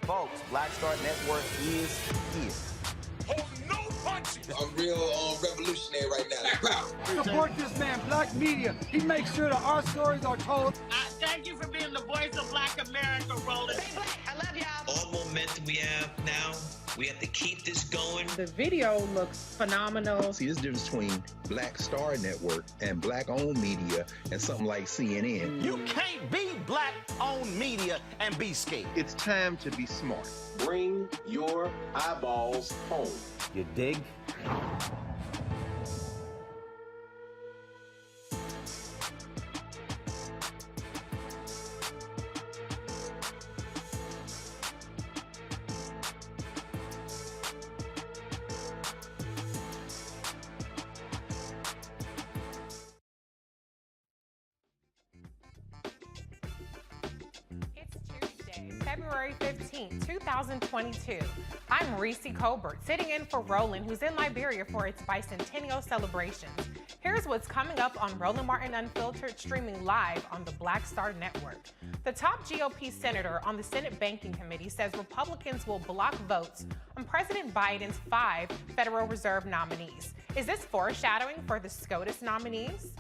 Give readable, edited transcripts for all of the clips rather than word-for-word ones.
Folks, Black Star Network is here. Hold no punches. I'm real revolutionary right now. Support this man, Black Media. He makes sure that our stories are told. Thank you for being the voice of Black America, Roland. Stay black. I love All momentum we have now, we have to keep this going. The video looks phenomenal. See, there's a difference between Black Star Network and Black-owned media and something like CNN. You can't be Black-owned media and be scared. It's time to be smart. Bring your eyeballs home. You dig? February 15, 2022. I'm Reese Colbert, sitting in for Roland, who's in Liberia for its bicentennial celebrations. Here's what's coming up on Roland Martin Unfiltered, streaming live on the Black Star Network. The top GOP senator on the Senate Banking Committee says Republicans will block votes on President Biden's 5 Federal Reserve nominees. Is this foreshadowing for the SCOTUS nominees?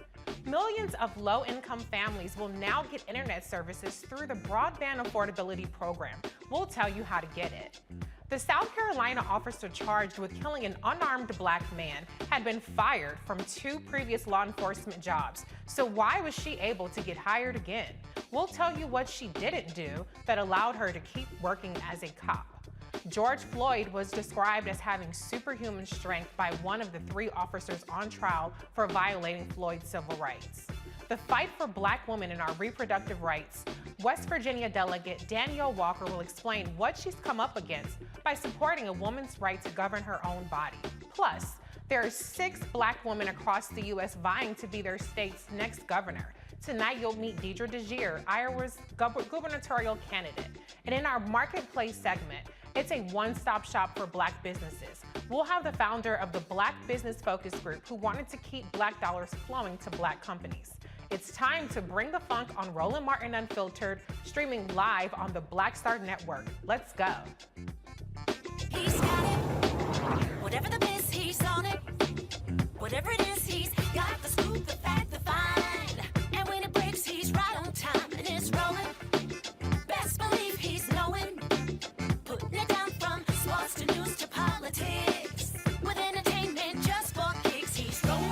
Millions of low-income families will now get internet services through the Broadband Affordability Program. We'll tell you how to get it. The South Carolina officer charged with killing an unarmed black man had been fired from 2 previous law enforcement jobs. So why was she able to get hired again? We'll tell you what she didn't do that allowed her to keep working as a cop. George Floyd was described as having superhuman strength by one of the 3 officers on trial for violating Floyd's civil rights. The fight for black women and our reproductive rights. West Virginia delegate Danielle Walker will explain what she's come up against by supporting a woman's right to govern her own body. Plus, there are 6 black women across the U.S. vying to be their state's next governor. Tonight, you'll meet Deidre DeGier, Iowa's gubernatorial candidate. And in our Marketplace segment, it's a one-stop shop for black businesses. We'll have the founder of the Black Business Focus Group who wanted to keep black dollars flowing to black companies. It's time to bring the funk on Roland Martin Unfiltered, streaming live on the Black Star Network. Let's go. He's got it. Whatever the biz, he's on it. Whatever it is, he's got the scoop, the fact, the find. And when it breaks, he's right on time and it's rolling. Best believe he's knowing. Putting it down from sports to news to politics. With entertainment just for kicks, he's rolling.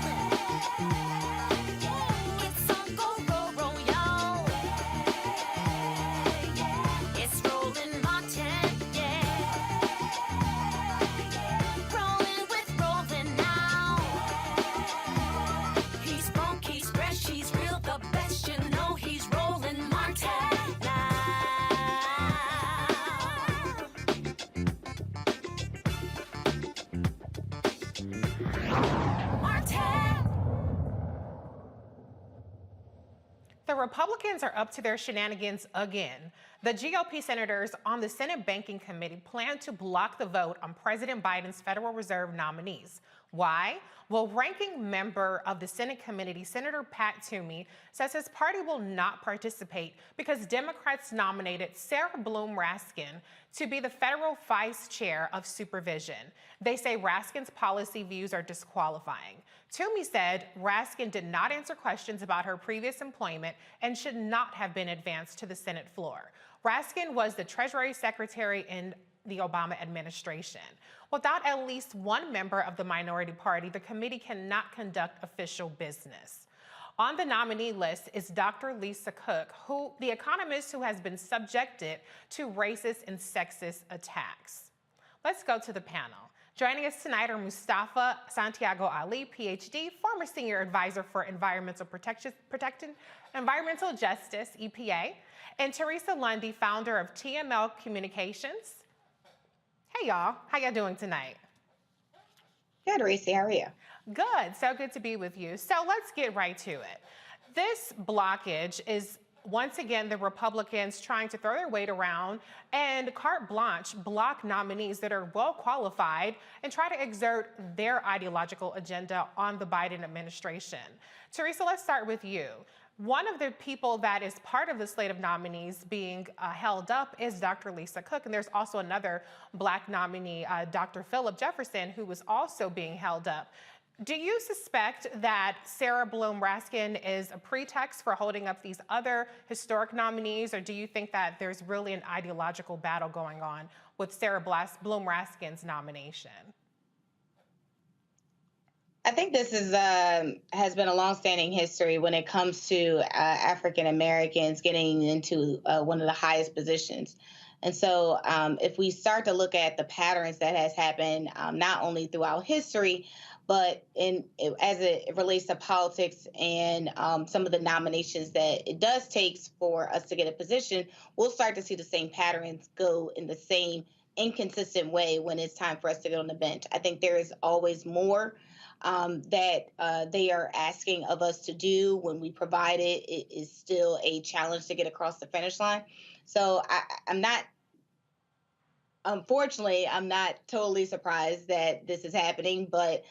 It's on go, roll, roll, y'all. It's Roland Martin, yeah. Rolling with Roland now. He's funk, he's fresh, he's real, the best, you know he's Roland Martin. The Republicans are up to their shenanigans again. The GOP senators on the Senate Banking Committee plan to block the vote on President Biden's Federal Reserve nominees. Why? Well, ranking member of the Senate committee, Senator Pat Toomey, says his party will not participate because Democrats nominated Sarah Bloom Raskin to be the federal vice chair of supervision. They say Raskin's policy views are disqualifying. Toomey said Raskin did not answer questions about her previous employment and should not have been advanced to the Senate floor. Raskin was the Treasury Secretary in the Obama administration. Without at least one member of the minority party, the committee cannot conduct official business. On the nominee list is Dr. Lisa Cook, the economist who has been subjected to racist and sexist attacks. Let's go to the panel. Joining us tonight are Mustafa Santiago Ali, PhD, former senior advisor for environmental environmental justice, EPA, and Teresa Lundy, founder of TML Communications. Hey y'all, how y'all doing tonight? Good, Reese, how are you? Good, so good to be with you. So let's get right to it. This blockage is once again the Republicans trying to throw their weight around and carte blanche block nominees that are well qualified and try to exert their ideological agenda on the Biden administration. Teresa, let's start with you. One of the people that is part of the slate of nominees being held up is Dr. Lisa Cook, and there's also another black nominee, Dr. Philip Jefferson, who was also being held up. Do you suspect that Sarah Bloom Raskin is a pretext for holding up these other historic nominees, or do you think that there's really an ideological battle going on with Sarah Bloom Raskin's nomination? I think this is has been a longstanding history when it comes to African Americans getting into one of the highest positions. And so if we start to look at the patterns that has happened, not only throughout history, but as it relates to politics and some of the nominations that it does take for us to get a position, we'll start to see the same patterns go in the same inconsistent way when it's time for us to get on the bench. I think there is always more that they are asking of us to do. When we provide it, it is still a challenge to get across the finish line. So unfortunately, I'm not totally surprised that this is happening, but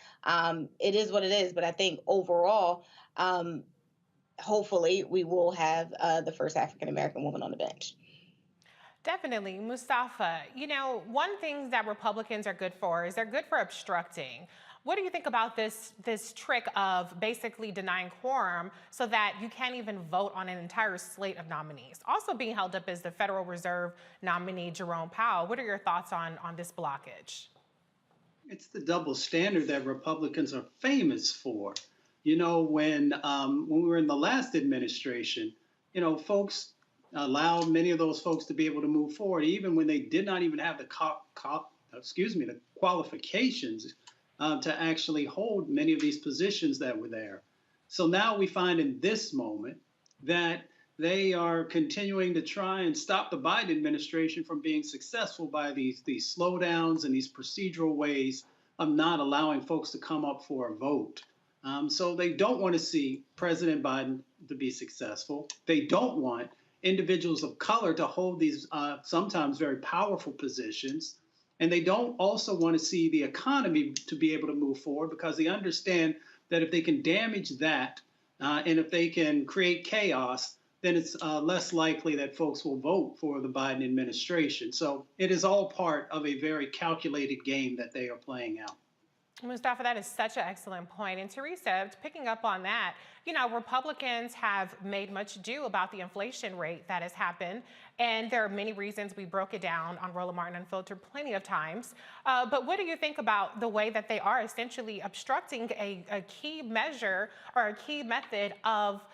it is what it is. But I think overall, hopefully, we will have the first African-American woman on the bench. Definitely. Mustafa, you know, one thing that Republicans are good for is they're good for obstructing. What do you think about this trick of basically denying quorum so that you can't even vote on an entire slate of nominees? Also being held up is the Federal Reserve nominee, Jerome Powell. What are your thoughts on this blockage? It's the double standard that Republicans are famous for. You know, when we were in the last administration, you know, folks allowed many of those folks to be able to move forward, even when they did not even have the the qualifications to actually hold many of these positions that were there. So now we find in this moment that they are continuing to try and stop the Biden administration from being successful by these slowdowns and these procedural ways of not allowing folks to come up for a vote. So they don't want to see President Biden to be successful. They don't want individuals of color to hold these sometimes very powerful positions. And they don't also want to see the economy to be able to move forward, because they understand that if they can damage that and if they can create chaos, then it's less likely that folks will vote for the Biden administration. So it is all part of a very calculated game that they are playing out. Mustafa, that is such an excellent point. And Teresa, picking up on that, you know, Republicans have made much ado about the inflation rate that has happened. And there are many reasons. We broke it down on Roland Martin Unfiltered plenty of times. But what do you think about the way that they are essentially obstructing a key measure or a key method of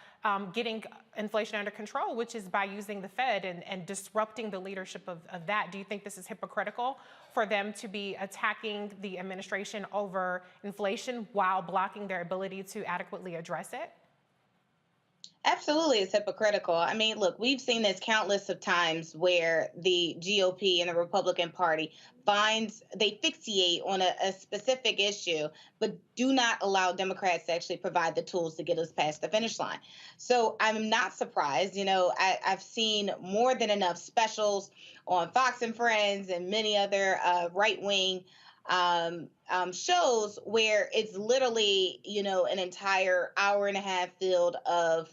getting inflation under control, which is by using the Fed and disrupting the leadership of that? Do you think this is hypocritical for them to be attacking the administration over inflation while blocking their ability to adequately address it? Absolutely, it's hypocritical. I mean, look, we've seen this countless of times where the GOP and the Republican Party they fixate on a specific issue, but do not allow Democrats to actually provide the tools to get us past the finish line. So I'm not surprised. You know, I've seen more than enough specials on Fox and Friends and many other right-wing shows where it's literally, you know, an entire hour and a half filled of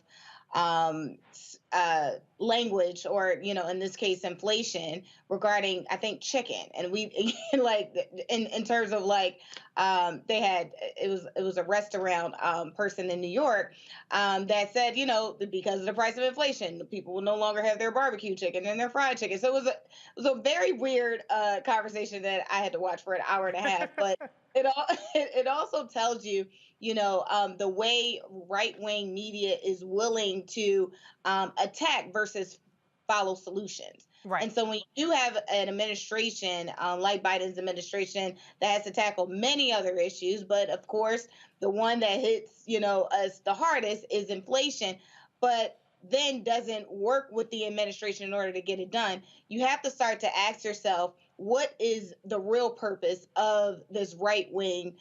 language, or, you know, in this case, inflation regarding, I think, chicken. And we like in terms of like they had it was a restaurant person in New York that said, you know, because of the price of inflation, people will no longer have their barbecue chicken and their fried chicken. So it was a very weird conversation that I had to watch for an hour and a half. But it also tells you, you know, the way right-wing media is willing to attack versus follow solutions. Right. And so when you have an administration like Biden's administration that has to tackle many other issues, but of course, the one that hits, you know, us the hardest is inflation, but then doesn't work with the administration in order to get it done, you have to start to ask yourself, what is the real purpose of this right-wing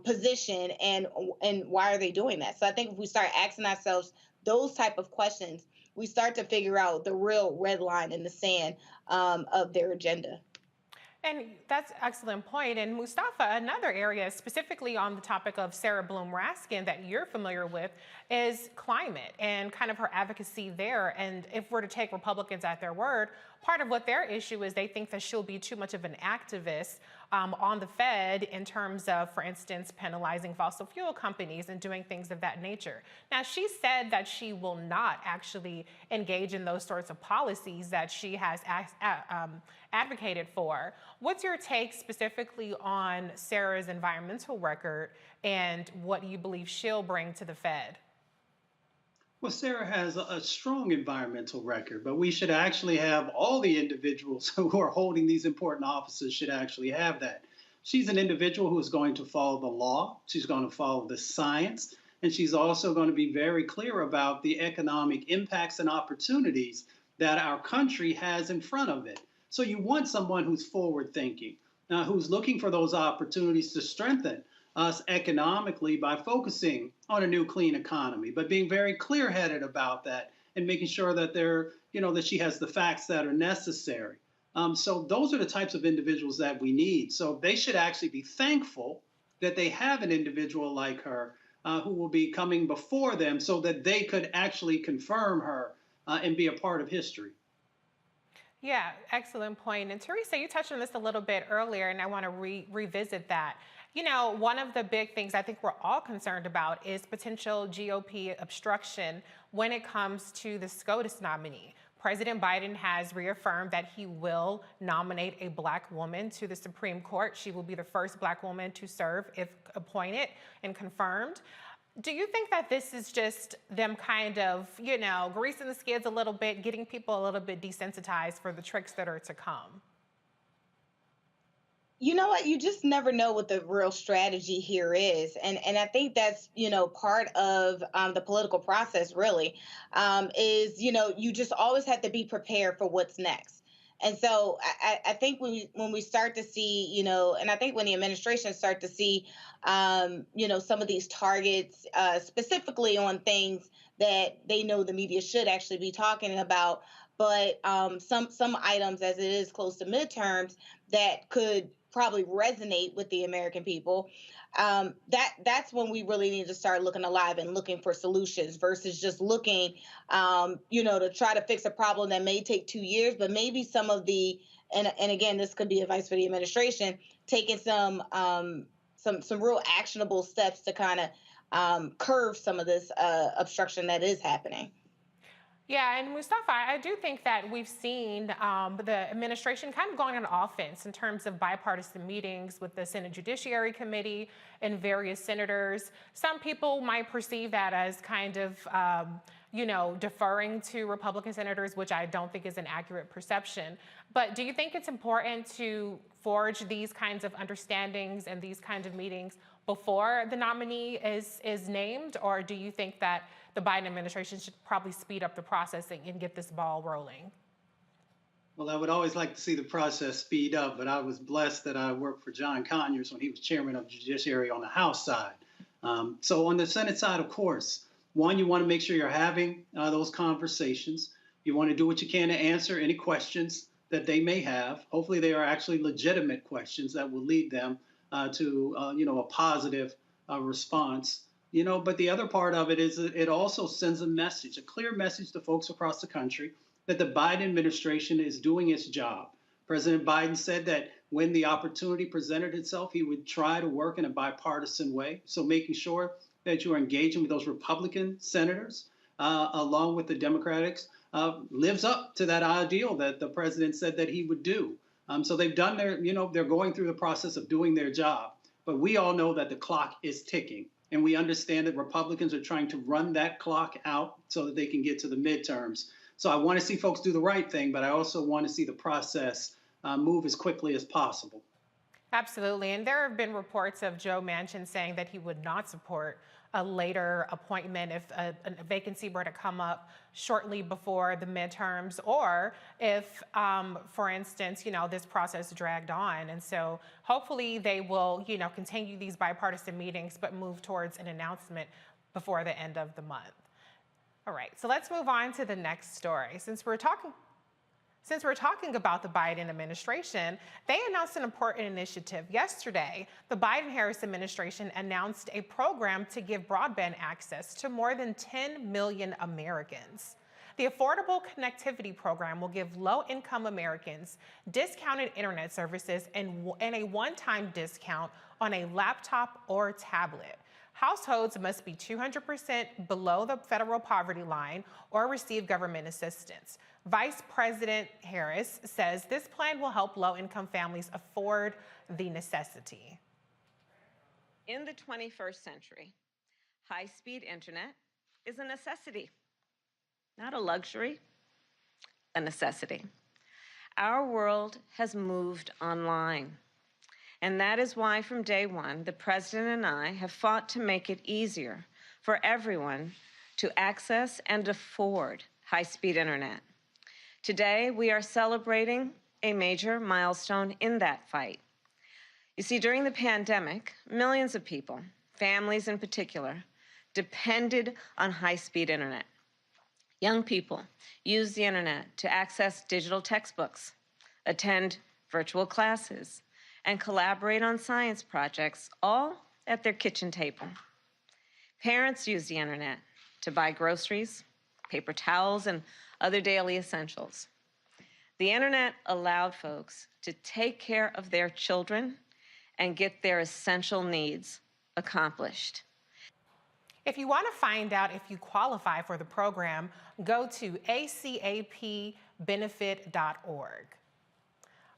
position, and why are they doing that? So I think if we start asking ourselves those type of questions, we start to figure out the real red line in the sand of their agenda. And that's an excellent point. And Mustafa, another area specifically on the topic of Sarah Bloom Raskin that you're familiar with is climate and kind of her advocacy there. And if we're to take Republicans at their word, part of what their issue is they think that she'll be too much of an activist on the Fed in terms of, for instance, penalizing fossil fuel companies and doing things of that nature. Now, she said that she will not actually engage in those sorts of policies that she has advocated for. What's your take specifically on Sarah's environmental record and what you believe she'll bring to the Fed? Well, Sarah has a strong environmental record, but we should actually have all the individuals who are holding these important offices should actually have that. She's an individual who is going to follow the law. She's going to follow the science. And she's also going to be very clear about the economic impacts and opportunities that our country has in front of it. So you want someone who's forward thinking, who's looking for those opportunities to strengthen us economically by focusing on a new clean economy, but being very clear-headed about that and making sure that that she has the facts that are necessary. So those are the types of individuals that we need. So they should actually be thankful that they have an individual like her who will be coming before them so that they could actually confirm her and be a part of history. Yeah, excellent point. And Teresa, you touched on this a little bit earlier, and I want to revisit that. You know, one of the big things I think we're all concerned about is potential GOP obstruction when it comes to the SCOTUS nominee. President Biden has reaffirmed that he will nominate a Black woman to the Supreme Court. She will be the first Black woman to serve if appointed and confirmed. Do you think that this is just them kind of, greasing the skids a little bit, getting people a little bit desensitized for the tricks that are to come? You know what? You just never know what the real strategy here is. And I think that's, part of the political process really, is, you just always have to be prepared for what's next. And so I think when we start to see, and I think when the administration start to see, some of these targets specifically on things that they know the media should actually be talking about, but some items as it is close to midterms that could probably resonate with the American people, that's when we really need to start looking alive and looking for solutions versus just looking, to try to fix a problem that may take 2 years, but maybe some of the, and again, this could be advice for the administration, taking some real actionable steps to kind of curb some of this obstruction that is happening. Yeah, and Mustafa, I do think that we've seen the administration kind of going on offense in terms of bipartisan meetings with the Senate Judiciary Committee and various senators. Some people might perceive that as kind of, deferring to Republican senators, which I don't think is an accurate perception. But do you think it's important to forge these kinds of understandings and these kinds of meetings before the nominee is named, or do you think that the Biden administration should probably speed up the process and get this ball rolling? Well, I would always like to see the process speed up, but I was blessed that I worked for John Conyers when he was chairman of the Judiciary on the House side. So on the Senate side, of course, one, you want to make sure you're having those conversations. You want to do what you can to answer any questions that they may have. Hopefully they are actually legitimate questions that will lead them to a positive response. But the other part of it is that it also sends a clear message to folks across the country that the Biden administration is doing its job. President Biden said that when the opportunity presented itself, he would try to work in a bipartisan way. So making sure that you are engaging with those Republican senators along with the Democrats lives up to that ideal that the president said that he would do. So they've done they're going through the process of doing their job. But we all know that the clock is ticking. And we understand that Republicans are trying to run that clock out so that they can get to the midterms. So I want to see folks do the right thing, but I also want to see the process move as quickly as possible. Absolutely. And there have been reports of Joe Manchin saying that he would not support a later appointment if a vacancy were to come up shortly before the midterms, or if, for instance, this process dragged on. And so hopefully they will, continue these bipartisan meetings, but move towards an announcement before the end of the month. All right, so let's move on to the next story. Since we're talking about the Biden administration, they announced an important initiative yesterday. The Biden-Harris administration announced a program to give broadband access to more than 10 million Americans. The Affordable Connectivity Program will give low-income Americans discounted internet services and a one-time discount on a laptop or tablet. Households must be 200% below the federal poverty line or receive government assistance. Vice President Harris says this plan will help low-income families afford the necessity. In the 21st century, high-speed internet is a necessity, not a luxury, a necessity. Our world has moved online. And that is why from day one, the President and I have fought to make it easier for everyone to access and afford high-speed internet. Today, we are celebrating a major milestone in that fight. You see, during the pandemic, millions of people, families in particular, depended on high-speed internet. Young people used the internet to access digital textbooks, attend virtual classes, and collaborate on science projects, all at their kitchen table. Parents use the internet to buy groceries, paper towels, and other daily essentials. The internet allowed folks to take care of their children and get their essential needs accomplished. If you want to find out if you qualify for the program, go to acapbenefit.org.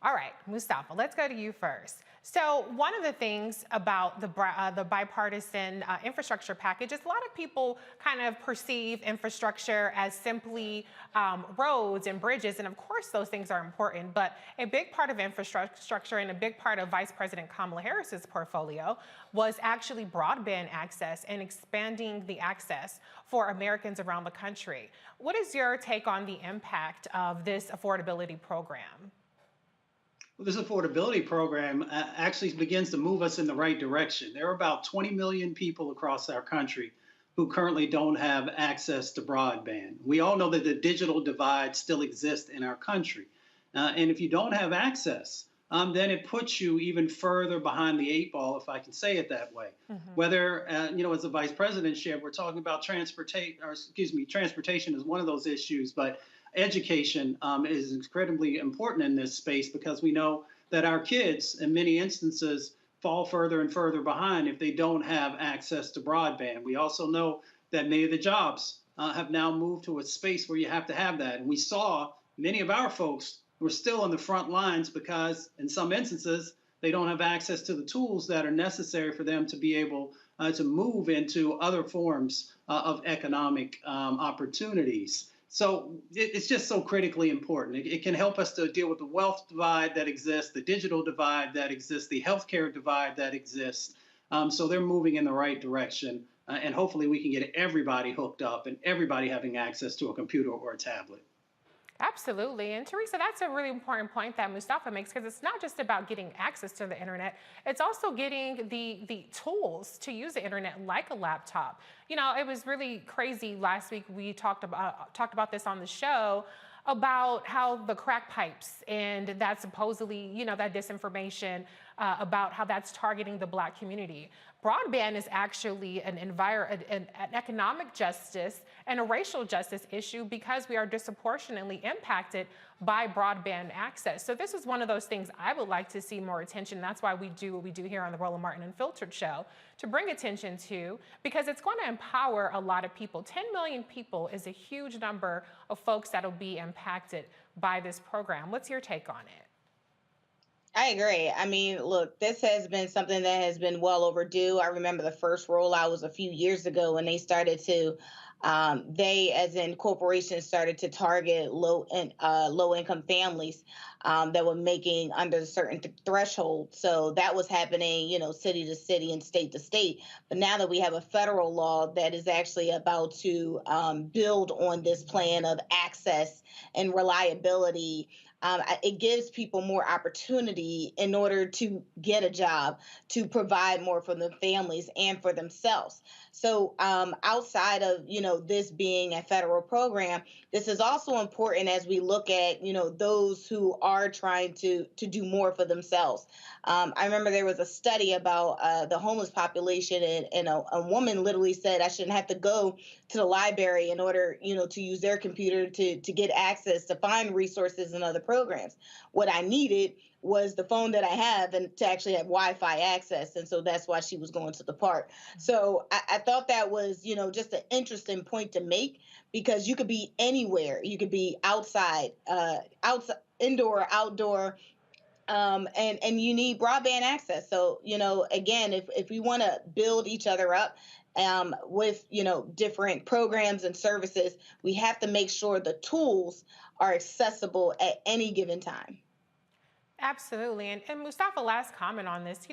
All right, Mustafa, let's go to you first. So one of the things about the bipartisan infrastructure package is a lot of people kind of perceive infrastructure as simply roads and bridges, and of course those things are important, but a big part of infrastructure and a big part of Vice President Kamala Harris's portfolio was actually broadband access and expanding the access for Americans around the country. What is your take on the impact of this affordability program? Well, this affordability program actually begins to move us in the right direction. There are about 20 million people across our country who currently don't have access to broadband. We all know that the digital divide still exists in our country. And if you don't have access, then it puts you even further behind the eight ball, if I can say it that way. Mm-hmm. Whether, as the Vice President shared, we're talking about transportation is one of those issues, but education is incredibly important in this space because we know that our kids, in many instances, fall further and further behind if they don't have access to broadband. We also know that many of the jobs have now moved to a space where you have to have that. And we saw many of our folks who are still on the front lines because, in some instances, they don't have access to the tools that are necessary for them to be able to move into other forms of economic opportunities. So it's just so critically important. It can help us to deal with the wealth divide that exists, the digital divide that exists, the healthcare divide that exists. So they're moving in the right direction. And hopefully we can get everybody hooked up and everybody having access to a computer or a tablet. Absolutely. And Teresa, that's a really important point that Mustafa makes, because it's not just about getting access to the internet. It's also getting the tools to use the internet, like a laptop. You know, it was really crazy last week. We talked about this on the show, about how the crack pipes and that supposedly, that disinformation about how that's targeting the Black community. Broadband is actually an economic justice and a racial justice issue because we are disproportionately impacted by broadband access. So this is one of those things I would like to see more attention. That's why we do what we do here on the Roland Martin Unfiltered show, to bring attention to, because it's going to empower a lot of people. 10 million people is a huge number of folks that will be impacted by this program. What's your take on it? I agree. I mean, look, this has been something that has been well overdue. I remember the first rollout was a few years ago when they started to, they as in corporations started to target low income families that were making under a certain threshold. So that was happening, city to city and state to state. But now that we have a federal law that is actually about to build on this plan of access and reliability It gives people more opportunity in order to get a job, to provide more for their families and for themselves. So outside of, this being a federal program, this is also important as we look at, those who are trying to do more for themselves. I remember there was a study about the homeless population, and a woman literally said, I shouldn't have to go to the library in order, to use their computer to get access to find resources and other programs. What I needed was the phone that I have and to actually have Wi-Fi access. And so that's why she was going to the park. So I thought that was, just an interesting point to make, because you could be anywhere. You could be outside, indoor, outdoor, and you need broadband access. So, again, if we want to build each other up, with, different programs and services, we have to make sure the tools are accessible at any given time. Absolutely. And Mustafa, last comment on this.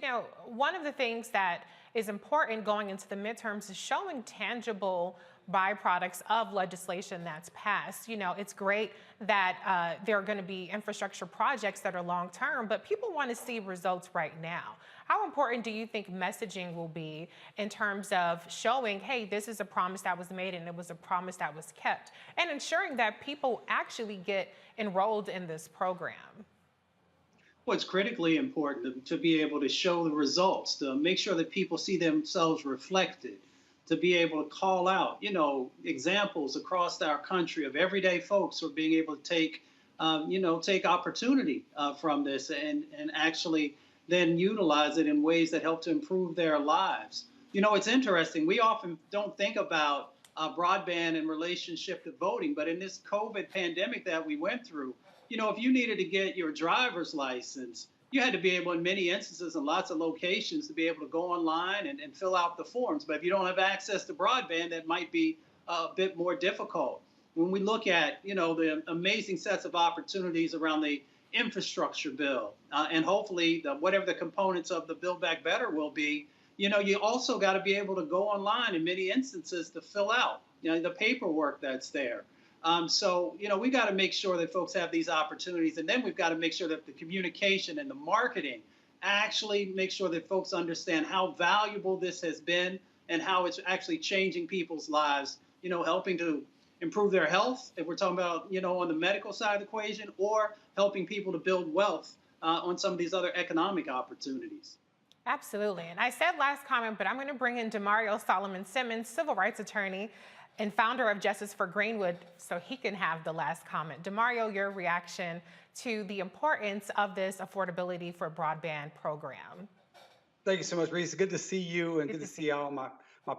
One of the things that is important going into the midterms is showing tangible byproducts of legislation that's passed. It's great that there are going to be infrastructure projects that are long term, but people want to see results right now. How important do you think messaging will be in terms of showing, hey, this is a promise that was made and it was a promise that was kept, and ensuring that people actually get enrolled in this program? Well, it's critically important to be able to show the results, to make sure that people see themselves reflected, to be able to call out, examples across our country of everyday folks who are being able to take opportunity from this and actually then utilize it in ways that help to improve their lives. It's interesting. We often don't think about broadband in relationship to voting, but in this COVID pandemic that we went through, if you needed to get your driver's license, you had to be able, in many instances and lots of locations, to be able to go online and fill out the forms. But if you don't have access to broadband, that might be a bit more difficult. When we look at, the amazing sets of opportunities around the infrastructure bill, and hopefully whatever the components of the Build Back Better will be, you also got to be able to go online in many instances to fill out, the paperwork that's there. So, we got to make sure that folks have these opportunities, and then we've got to make sure that the communication and the marketing actually make sure that folks understand how valuable this has been and how it's actually changing people's lives, helping to improve their health, if we're talking about, on the medical side of the equation, or helping people to build wealth on some of these other economic opportunities. Absolutely. And I said last comment, but I'm going to bring in Demario Solomon Simmons, civil rights attorney and founder of Justice for Greenwood, so he can have the last comment. Demario, your reaction to the importance of this affordability for broadband program. Thank you so much, Reese. Good to see you, and good to see all my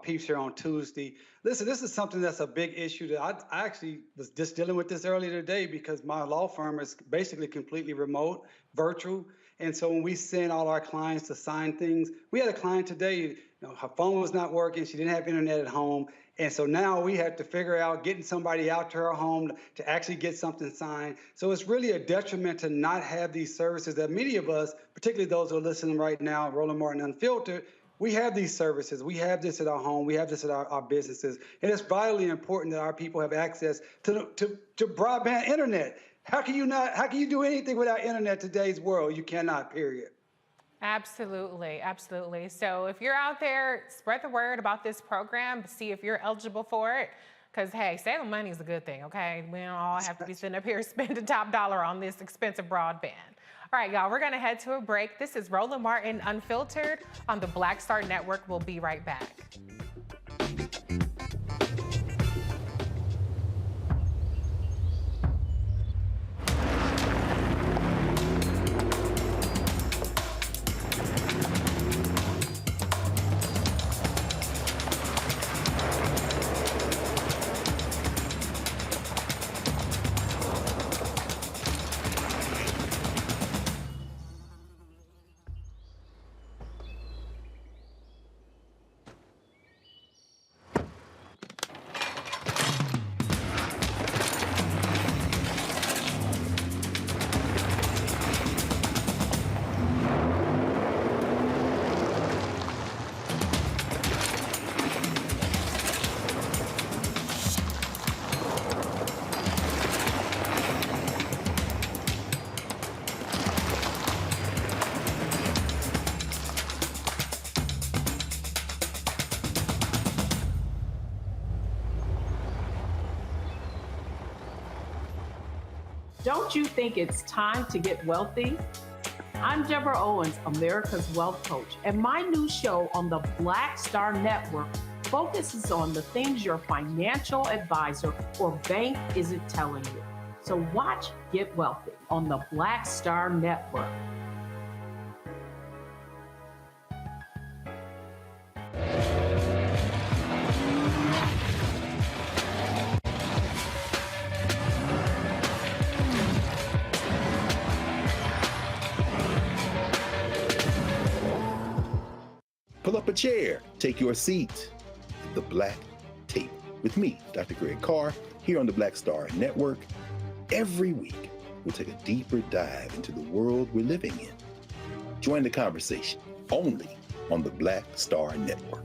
peeps here on Tuesday. Listen, this is something that's a big issue that I actually was just dealing with this earlier today, because my law firm is basically completely remote, virtual. And so when we send all our clients to sign things, we had a client today, her phone was not working, she didn't have internet at home. And so now we have to figure out getting somebody out to her home to actually get something signed. So it's really a detriment to not have these services that many of us, particularly those who are listening right now, Roland Martin Unfiltered, we have these services. We have this at our home. We have this at our businesses. And it's vitally important that our people have access to broadband internet. How can you do anything without internet in today's world? You cannot, period. Absolutely, absolutely. So if you're out there, spread the word about this program, see if you're eligible for it. Because, hey, saving money is a good thing, okay? We don't all have to be sitting up here spending top dollar on this expensive broadband. All right, y'all, we're going to head to a break. This is Roland Martin Unfiltered on the Black Star Network. We'll be right back. Don't you think it's time to get wealthy? I'm Deborah Owens, America's Wealth Coach, and my new show on the Black Star Network focuses on the things your financial advisor or bank isn't telling you. So watch Get Wealthy on the Black Star Network. Pull up a chair, take your seat at the Black Table with me, Dr. Greg Carr, here on the Black Star Network. Every week, we'll take a deeper dive into the world we're living in. Join the conversation only on the Black Star Network.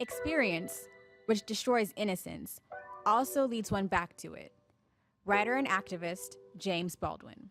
Experience, which destroys innocence, also leads one back to it. Writer and activist James Baldwin.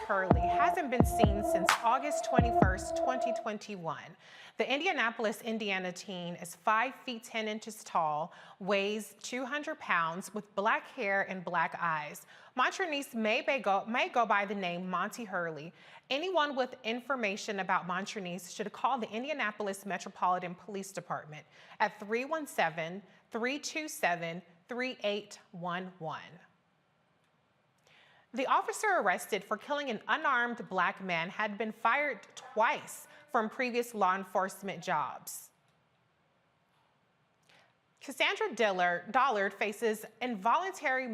Hurley hasn't been seen since August 21st, 2021. The Indianapolis, Indiana teen is 5 feet 10 inches tall, weighs 200 pounds, with black hair and black eyes. Montrenice may go by the name Monty Hurley. Anyone with information about Montrenice should call the Indianapolis Metropolitan Police Department at 317-327-3811. The officer arrested for killing an unarmed black man had been fired twice from previous law enforcement jobs. Cassandra Dollard faces voluntary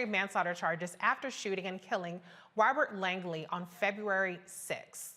manslaughter charges after shooting and killing Robert Langley on February 6th.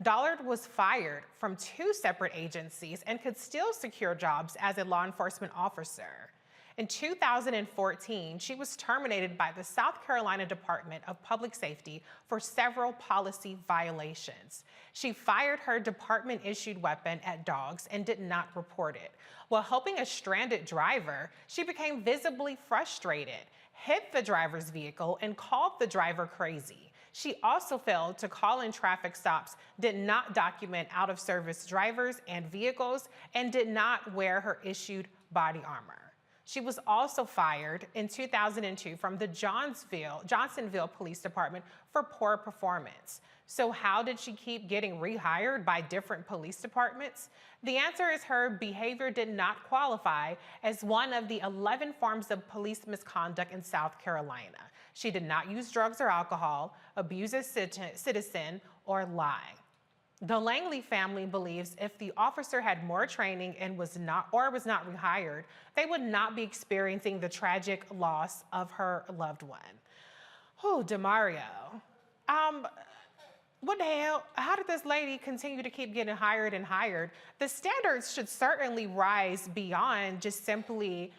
Dollard was fired from 2 separate agencies and could still secure jobs as a law enforcement officer. In 2014, she was terminated by the South Carolina Department of Public Safety for several policy violations. She fired her department-issued weapon at dogs and did not report it. While helping a stranded driver, she became visibly frustrated, hit the driver's vehicle, and called the driver crazy. She also failed to call in traffic stops, did not document out-of-service drivers and vehicles, and did not wear her issued body armor. She was also fired in 2002 from the Johnsonville Police Department for poor performance. So how did she keep getting rehired by different police departments? The answer is her behavior did not qualify as one of the 11 forms of police misconduct in South Carolina. She did not use drugs or alcohol, abuse a citizen, or lie. The Langley family believes if the officer had more training and was not rehired, they would not be experiencing the tragic loss of her loved one. Oh, DeMario. What the hell? How did this lady continue to keep getting hired and hired? The standards should certainly rise beyond just simply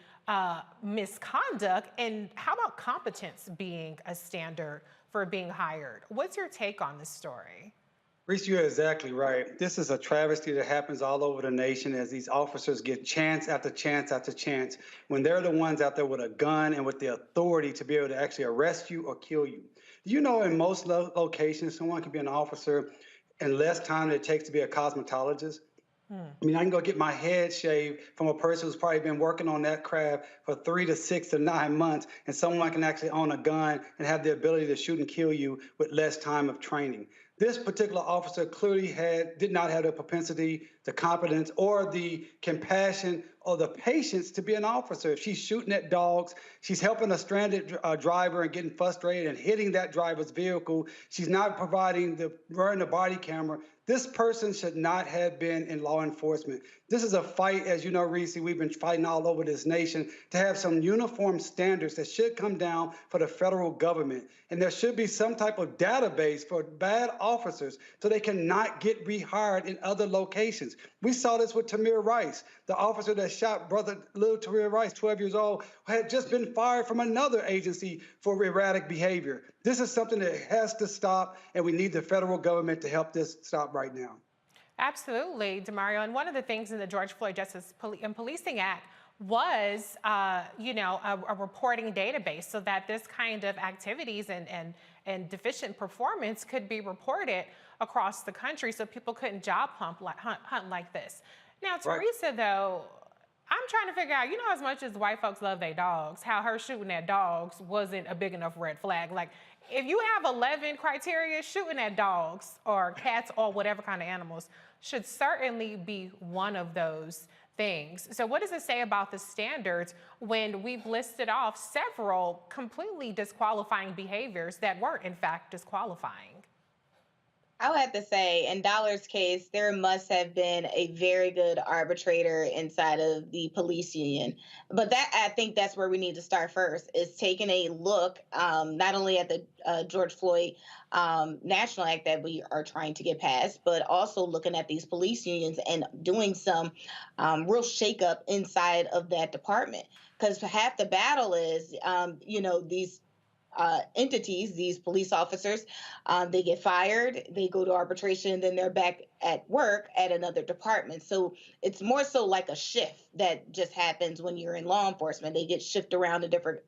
misconduct. And how about competence being a standard for being hired? What's your take on this story? Reese, you're exactly right. This is a travesty that happens all over the nation as these officers get chance after chance after chance when they're the ones out there with a gun and with the authority to be able to actually arrest you or kill you. Do you know in most locations, someone can be an officer in less time than it takes to be a cosmetologist? I mean, I can go get my head shaved from a person who's probably been working on that craft for 3 to 6 to 9 months, and someone can actually own a gun and have the ability to shoot and kill you with less time of training. This particular officer clearly did not have the propensity, the competence, or the compassion or the patience to be an officer. If she's shooting at dogs, she's helping a stranded driver and getting frustrated and hitting that driver's vehicle. She's not wearing the body camera. This person should not have been in law enforcement. This is a fight, as you know, Reese, we've been fighting all over this nation to have some uniform standards that should come down for the federal government. And there should be some type of database for bad officers so they cannot get rehired in other locations. We saw this with Tamir Rice, the officer that shot brother little Tamir Rice, 12 years old, had just been fired from another agency for erratic behavior. This is something that has to stop, and we need the federal government to help this stop right now. Absolutely, Demario. And one of the things in the George Floyd Justice and Policing Act was, a reporting database so that this kind of activities and deficient performance could be reported across the country so people couldn't job hunt like this. Now, Teresa, though, I'm trying to figure out, as much as white folks love their dogs, how her shooting at dogs wasn't a big enough red flag. Like, if you have 11 criteria, shooting at dogs or cats or whatever kind of animals should certainly be one of those things. So what does it say about the standards when we've listed off several completely disqualifying behaviors that weren't, in fact, disqualifying? I would have to say, in Dollar's case, there must have been a very good arbitrator inside of the police union. But I think that's where we need to start first, is taking a look not only at the George Floyd National Act that we are trying to get passed, but also looking at these police unions and doing some real shakeup inside of that department. Because half the battle is, these entities, these police officers, they get fired, they go to arbitration, then they're back at work at another department. So it's more so like a shift that just happens when you're in law enforcement. They get shifted around to different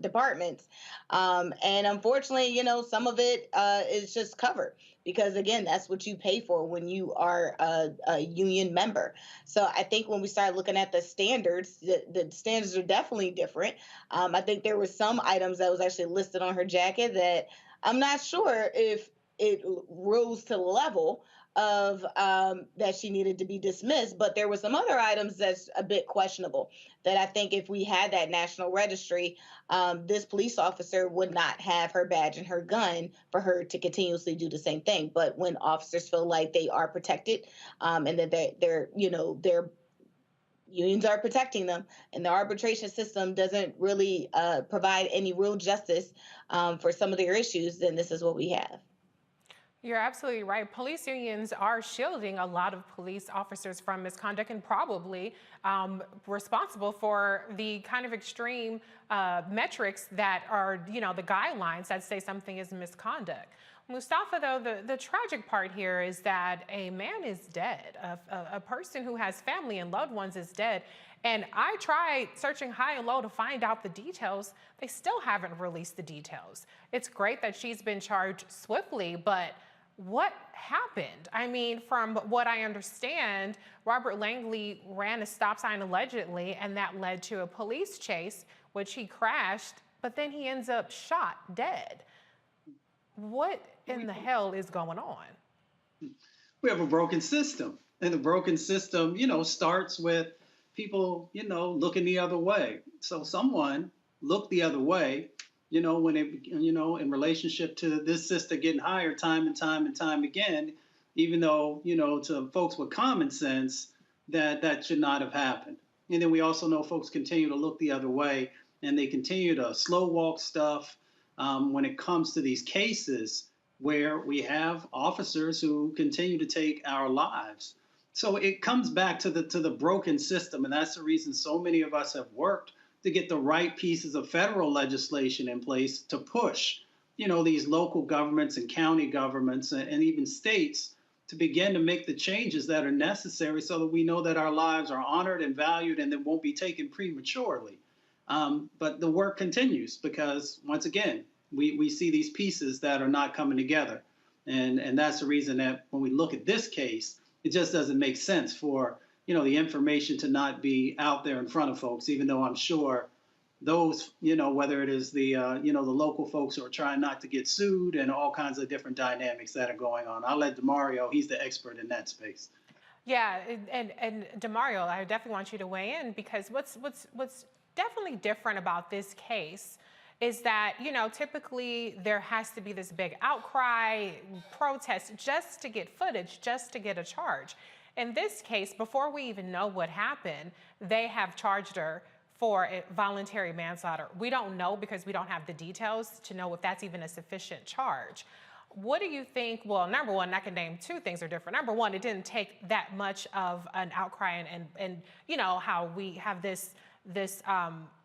departments. And unfortunately, some of it is just covered because, again, that's what you pay for when you are a union member. So I think when we start looking at the standards, the standards are definitely different. I think there were some items that was actually listed on her jacket that I'm not sure if it rose to the level of that she needed to be dismissed, but there were some other items that's a bit questionable that I think if we had that national registry, this police officer would not have her badge and her gun for her to continuously do the same thing. But when officers feel like they are protected and that their unions are protecting them and the arbitration system doesn't really provide any real justice for some of their issues, then this is what we have. You're absolutely right. Police unions are shielding a lot of police officers from misconduct and probably responsible for the kind of extreme metrics that are, the guidelines that say something is misconduct. Mustafa, though, the tragic part here is that a man is dead. A person who has family and loved ones is dead. And I tried searching high and low to find out the details. They still haven't released the details. It's great that she's been charged swiftly, but what happened? I mean, from what I understand, Robert Langley ran a stop sign allegedly, and that led to a police chase, which he crashed, but then he ends up shot dead. What in the hell is going on? We have a broken system, and the broken system, starts with people, looking the other way. So someone looked the other way, when it, in relationship to this sister getting hired time and time again, even though, to folks with common sense, that should not have happened. And then we also know folks continue to look the other way, and they continue to slow walk stuff when it comes to these cases where we have officers who continue to take our lives. So it comes back to the broken system, and that's the reason so many of us have worked to get the right pieces of federal legislation in place to push, these local governments and county governments and even states to begin to make the changes that are necessary so that we know that our lives are honored and valued and that won't be taken prematurely. But the work continues because, once again, we see these pieces that are not coming together. And that's the reason that when we look at this case, it just doesn't make sense for the information to not be out there in front of folks, even though I'm sure those, whether it is the local folks who are trying not to get sued and all kinds of different dynamics that are going on. I'll let Demario, he's the expert in that space. Yeah, and Demario, I definitely want you to weigh in because what's definitely different about this case is that, typically there has to be this big outcry, protest, just to get footage, just to get a charge. In this case, before we even know what happened, they have charged her for a voluntary manslaughter. We don't know because we don't have the details to know if that's even a sufficient charge. What do you think? Well, number one, I can name two things are different. Number one, it didn't take that much of an outcry and how we have this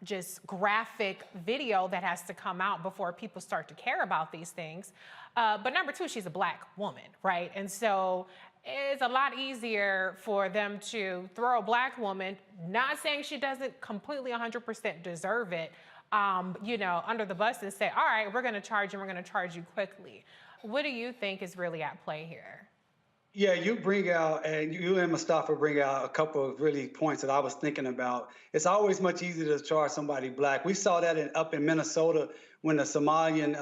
just graphic video that has to come out before people start to care about these things. But number two, she's a Black woman, right? And so it's a lot easier for them to throw a Black woman, not saying she doesn't completely 100% deserve it, under the bus and say, all right, we're going to charge you, we're going to charge you quickly. What do you think is really at play here? Yeah, you bring out, and you and Mustafa bring out a couple of really points that I was thinking about. It's always much easier to charge somebody Black. We saw that up in Minnesota when the Somalian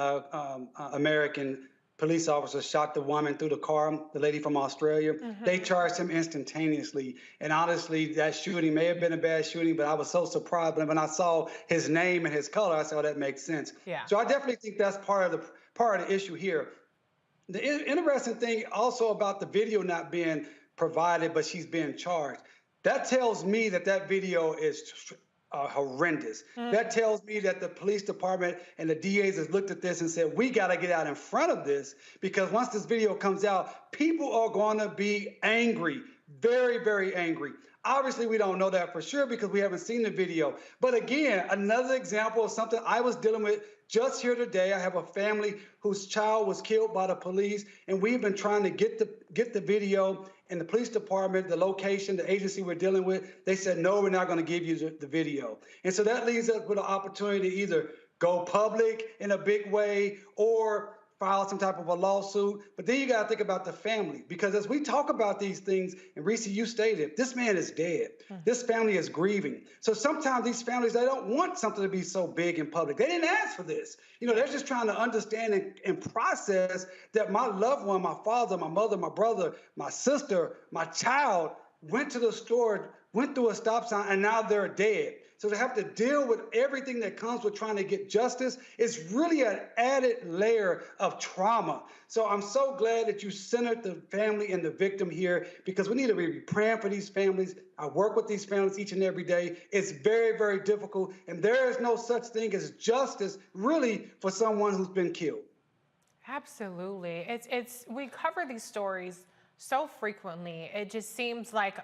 American police officer shot the woman through the car, the lady from Australia. Mm-hmm. They charged him instantaneously. And honestly, that shooting may have been a bad shooting, but I was so surprised. But when I saw his name and his color, I said, oh, that makes sense. Yeah. So I definitely think that's part of the issue here. The interesting thing also about the video not being provided, but she's being charged, that tells me that video is horrendous. Mm. That tells me that the police department and the DAs has looked at this and said, we got to get out in front of this, because once this video comes out, people are going to be angry, very, very angry. Obviously, we don't know that for sure because we haven't seen the video. But again, another example of something I was dealing with just here today. I have a family whose child was killed by the police, and we've been trying to get the video. And the police department, the location, the agency we're dealing with, they said, no, we're not going to give you the video. And so that leaves us with an opportunity to either go public in a big way or file some type of a lawsuit. But then you got to think about the family, because as we talk about these things, and Reese, you stated, this man is dead. Mm-hmm. This family is grieving. So sometimes these families, they don't want something to be so big in public. They didn't ask for this. They're just trying to understand and process that my loved one, my father, my mother, my brother, my sister, my child went to the store, went through a stop sign, and now they're dead. So to have to deal with everything that comes with trying to get justice is really an added layer of trauma. So I'm so glad that you centered the family and the victim here, because we need to be praying for these families. I work with these families each and every day. It's very, very difficult. And there is no such thing as justice really for someone who's been killed. Absolutely. We cover these stories so frequently. It just seems like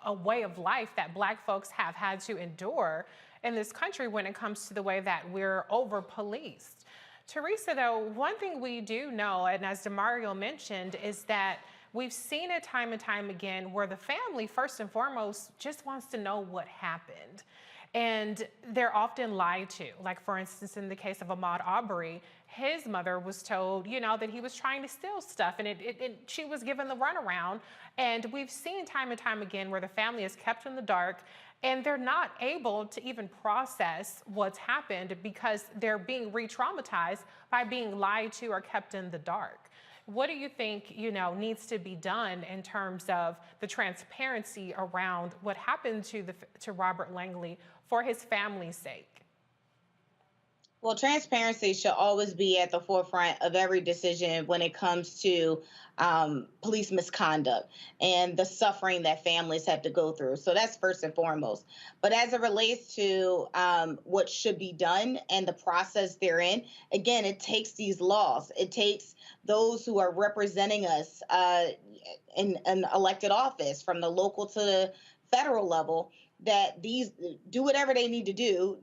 a way of life that Black folks have had to endure in this country when it comes to the way that we're over-policed. Teresa, though, one thing we do know, and as DeMario mentioned, is that we've seen it time and time again where the family, first and foremost, just wants to know what happened. And they're often lied to. Like, for instance, in the case of Ahmaud Arbery, his mother was told, that he was trying to steal stuff, and she was given the runaround. And we've seen time and time again where the family is kept in the dark, and they're not able to even process what's happened because they're being re-traumatized by being lied to or kept in the dark. What do you think, needs to be done in terms of the transparency around what happened to Robert Langley for his family's sake? Well, transparency should always be at the forefront of every decision when it comes to police misconduct and the suffering that families have to go through. So that's first and foremost. But as it relates to what should be done and the process therein, again, it takes these laws. It takes those who are representing us in an elected office, from the local to the federal level, that these do whatever they need to do,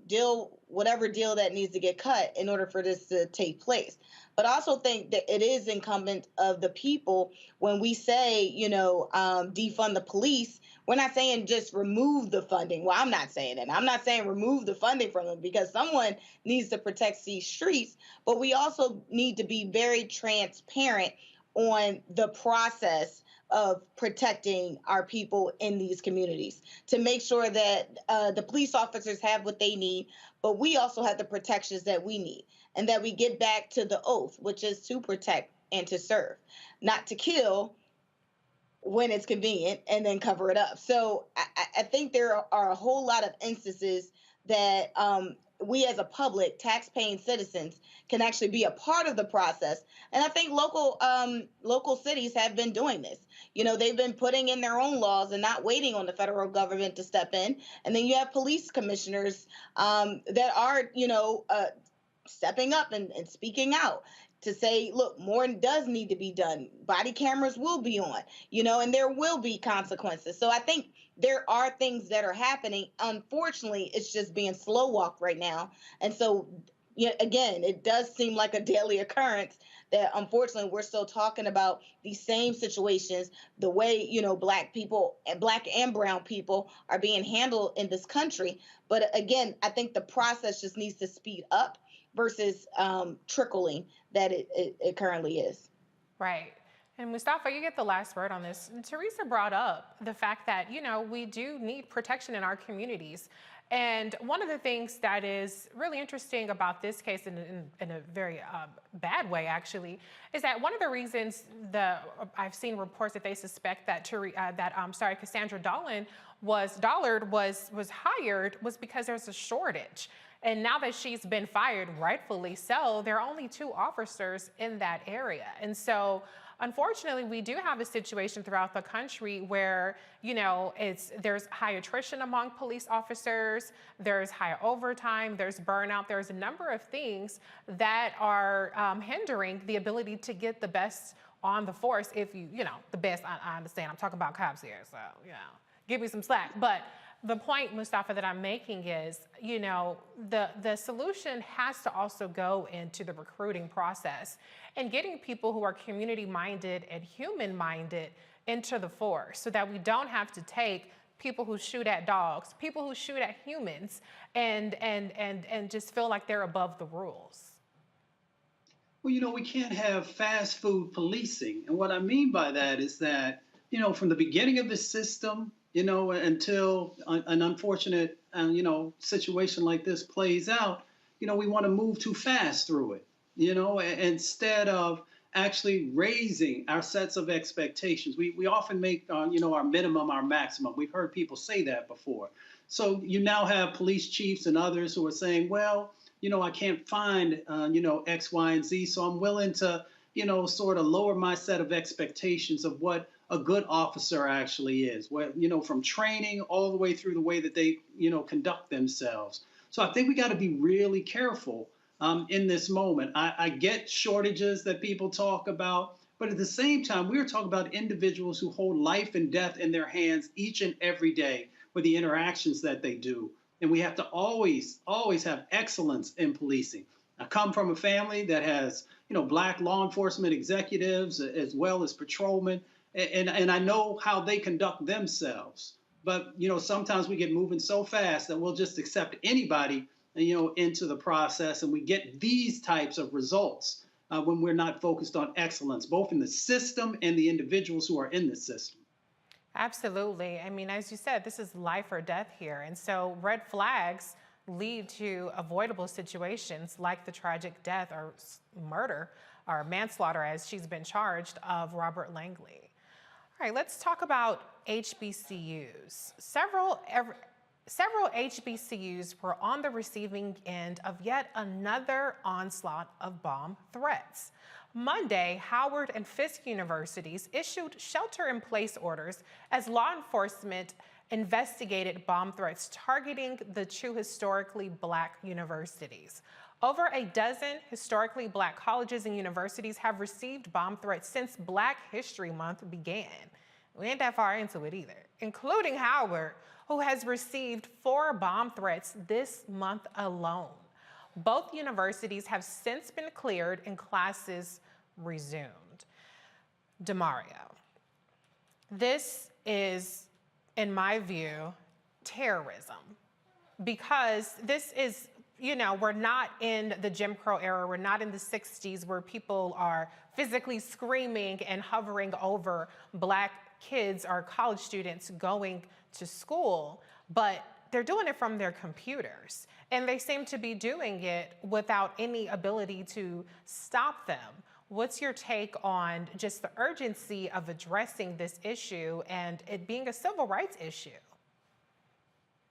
whatever deal that needs to get cut in order for this to take place. But I also think that it is incumbent of the people, when we say, defund the police, we're not saying just remove the funding. Well, I'm not saying that. I'm not saying remove the funding from them, because someone needs to protect these streets. But we also need to be very transparent on the process of protecting our people in these communities, to make sure that the police officers have what they need, but we also have the protections that we need, and that we get back to the oath, which is to protect and to serve, not to kill when it's convenient and then cover it up. So I think there are a whole lot of instances that we as a public, tax-paying citizens, can actually be a part of the process. And I think local cities have been doing this. You know, they've been putting in their own laws and not waiting on the federal government to step in. And then you have police commissioners that are, stepping up and speaking out to say, look, more does need to be done. Body cameras will be on, and there will be consequences. So I think there are things that are happening. Unfortunately, it's just being slow walked right now. And so, again, it does seem like a daily occurrence that unfortunately we're still talking about these same situations, the way, Black people and Black and brown people are being handled in this country. But again, I think the process just needs to speed up versus trickling that it currently is. Right. And Mustafa, you get the last word on this. Teresa brought up the fact that, we do need protection in our communities. And one of the things that is really interesting about this case in a very bad way, actually, is that one of the reasons I've seen reports that they suspect that Cassandra Dollard was hired was because there's a shortage. And now that she's been fired, rightfully so, there are only 2 officers in that area. And so, unfortunately, we do have a situation throughout the country where, there's high attrition among police officers, there's high overtime, there's burnout, there's a number of things that are hindering the ability to get the best on the force. If the best, I understand, I'm talking about cops here, so, give me some slack. But the point, Mustafa, that I'm making is, the solution has to also go into the recruiting process and getting people who are community-minded and human-minded into the force so that we don't have to take people who shoot at dogs, people who shoot at humans, and just feel like they're above the rules. Well, we can't have fast food policing. And what I mean by that is that, from the beginning of the system, until an unfortunate, situation like this plays out, we want to move too fast through it, instead of actually raising our sets of expectations. We often make, our minimum our maximum. We've heard people say that before. So you now have police chiefs and others who are saying, well, I can't find, X, Y, and Z, so I'm willing to, sort of lower my set of expectations of what a good officer actually is, from training all the way through the way that they, conduct themselves. So I think we got to be really careful in this moment. I get shortages that people talk about, but at the same time, we're talking about individuals who hold life and death in their hands each and every day with the interactions that they do. And we have to always have excellence in policing. I come from a family that has, Black law enforcement executives as well as patrolmen. And I know how they conduct themselves. But, sometimes we get moving so fast that we'll just accept anybody, into the process. And we get these types of results when we're not focused on excellence, both in the system and the individuals who are in the system. Absolutely. I mean, as you said, this is life or death here. And so red flags lead to avoidable situations like the tragic death or murder or manslaughter, as she's been charged, of Robert Langley. All right, let's talk about HBCUs. Several HBCUs were on the receiving end of yet another onslaught of bomb threats. Monday, Howard and Fisk universities issued shelter-in-place orders as law enforcement investigated bomb threats targeting the 2 historically Black universities. Over a dozen historically Black colleges and universities have received bomb threats since Black History Month began. We ain't that far into it either, including Howard, who has received 4 bomb threats this month alone. Both universities have since been cleared and classes resumed. Demario, this is, in my view, terrorism, because this is, we're not in the Jim Crow era. We're not in the 60s where people are physically screaming and hovering over Black kids or college students going to school, but they're doing it from their computers. And they seem to be doing it without any ability to stop them. What's your take on just the urgency of addressing this issue and it being a civil rights issue?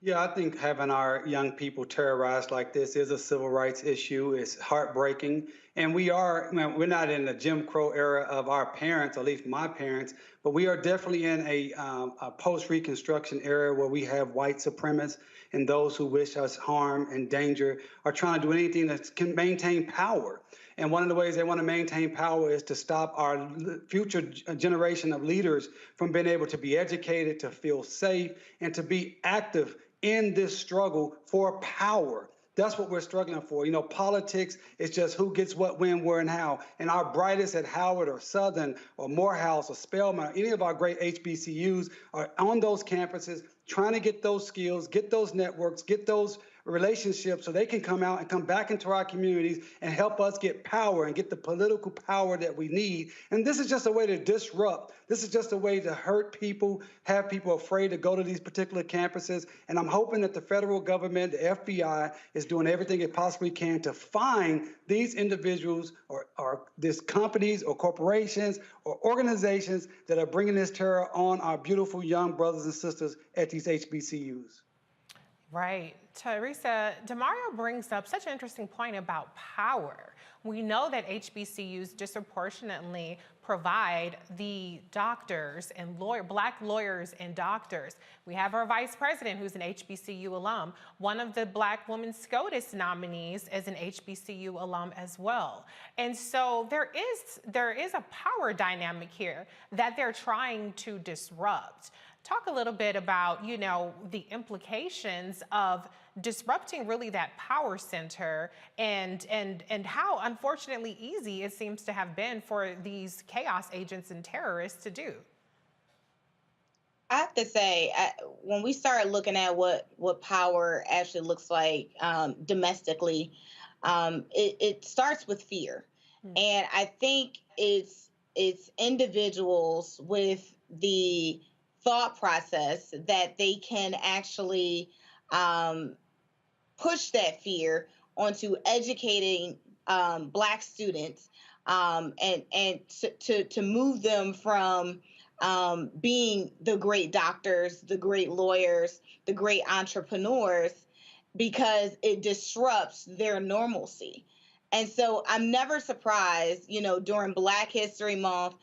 Yeah, I think having our young people terrorized like this is a civil rights issue. It's heartbreaking. And we're not in the Jim Crow era of our parents, or at least my parents, but we are definitely in a post-Reconstruction era where we have white supremacists and those who wish us harm and danger are trying to do anything that can maintain power. And one of the ways they want to maintain power is to stop our future generation of leaders from being able to be educated, to feel safe, and to be active in this struggle for power. That's what we're struggling for. You know, politics is just who gets what, when, where, and how. And our brightest at Howard or Southern or Morehouse or Spelman, or any of our great HBCUs are on those campuses trying to get those skills, get those networks, get those relationships so they can come out and come back into our communities and help us get power and get the political power that we need. And this is just a way to disrupt. This is just a way to hurt people, have people afraid to go to these particular campuses. And I'm hoping that the federal government, the FBI, is doing everything it possibly can to find these individuals or these companies or corporations or organizations that are bringing this terror on our beautiful young brothers and sisters at these HBCUs. Right. Teresa, Demario brings up such an interesting point about power. We know that HBCUs disproportionately provide the doctors and black lawyers and doctors. We have our vice president who's an HBCU alum. One of the black women SCOTUS nominees is an HBCU alum as well. And so there is a power dynamic here that they're trying to disrupt. Talk a little bit about, you know, the implications of disrupting really that power center and how unfortunately easy it seems to have been for these chaos agents and terrorists to do. I have to say, when we start looking at what power actually looks like domestically, it starts with fear. And I think it's individuals with the thought process that they can actually push that fear onto educating Black students and to move them from being the great doctors, the great lawyers, the great entrepreneurs, because it disrupts their normalcy. And so I'm never surprised, you know, during Black History Month,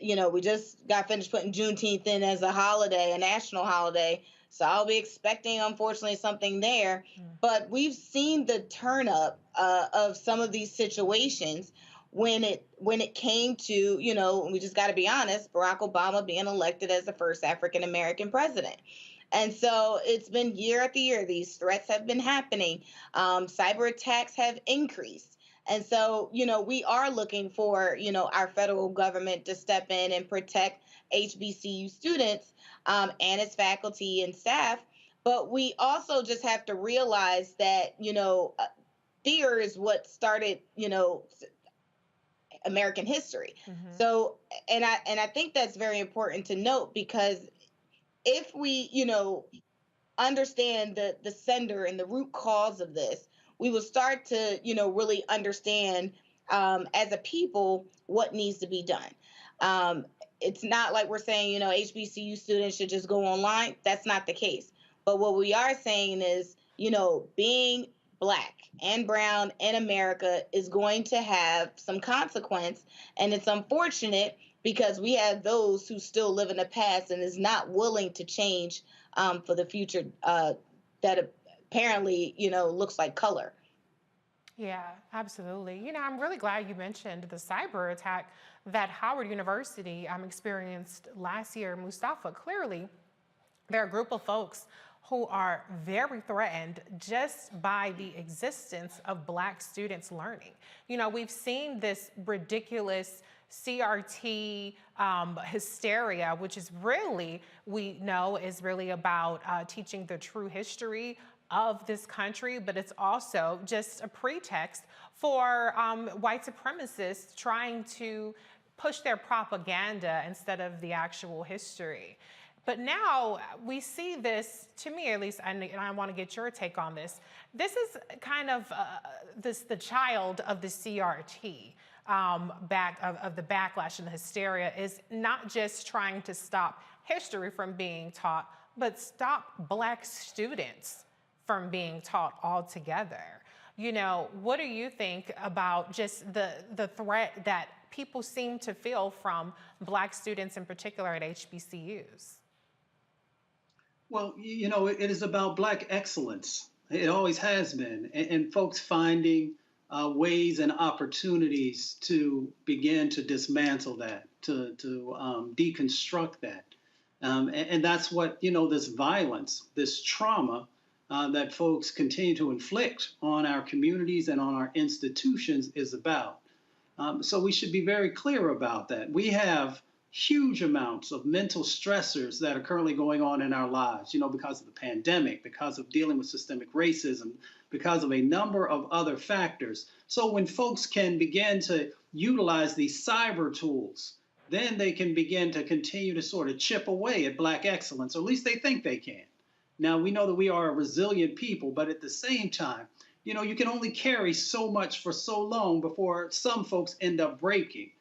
you know, we just got finished putting Juneteenth in as a holiday, a national holiday. So I'll be expecting, unfortunately, something there. But we've seen the turn up of some of these situations when it came to, you know, we just got to be honest, Barack Obama being elected as the first African American president. And so it's been year after year. These threats have been happening. Cyber attacks have increased. And so, you know, we are looking for, you know, our federal government to step in and protect HBCU students and its faculty and staff. But we also just have to realize that, you know, fear is what started, you know, American history. So, and I think that's very important to note, because if we, you know, understand the sender and the root cause of this, we will start to, you know, really understand as a people what needs to be done. It's not like we're saying, you know, HBCU students should just go online. That's not the case. But what we are saying is, you know, being Black and brown in America is going to have some consequence. And it's unfortunate because we have those who still live in the past and is not willing to change for the future that apparently, you know, looks like color. Yeah, absolutely. You know, I'm really glad you mentioned the cyber attack that Howard University experienced last year. Mustafa, clearly there are a group of folks who are very threatened just by the existence of Black students learning. You know, we've seen this ridiculous CRT hysteria, which is really, we know, is really about teaching the true history of this country, but it's also just a pretext for white supremacists trying to push their propaganda instead of the actual history. But now we see this, to me at least, and I want to get your take on this. This is kind of the child of the CRT. Of the backlash and the hysteria is not just trying to stop history from being taught, but stop Black students from being taught altogether. You know, what do you think about just the threat that people seem to feel from Black students in particular at HBCUs? Well, you know, it is about Black excellence. It always has been. And folks finding ways and opportunities to begin to dismantle that, to deconstruct that. And that's what, you know, this violence, this trauma that folks continue to inflict on our communities and on our institutions is about. So we should be very clear about that. We have huge amounts of mental stressors that are currently going on in our lives, you know, because of the pandemic, because of dealing with systemic racism, because of a number of other factors. So when folks can begin to utilize these cyber tools, then they can begin to continue to sort of chip away at Black excellence, or at least they think they can. Now, we know that we are a resilient people, but at the same time, you know, you can only carry so much for so long before some folks end up breaking.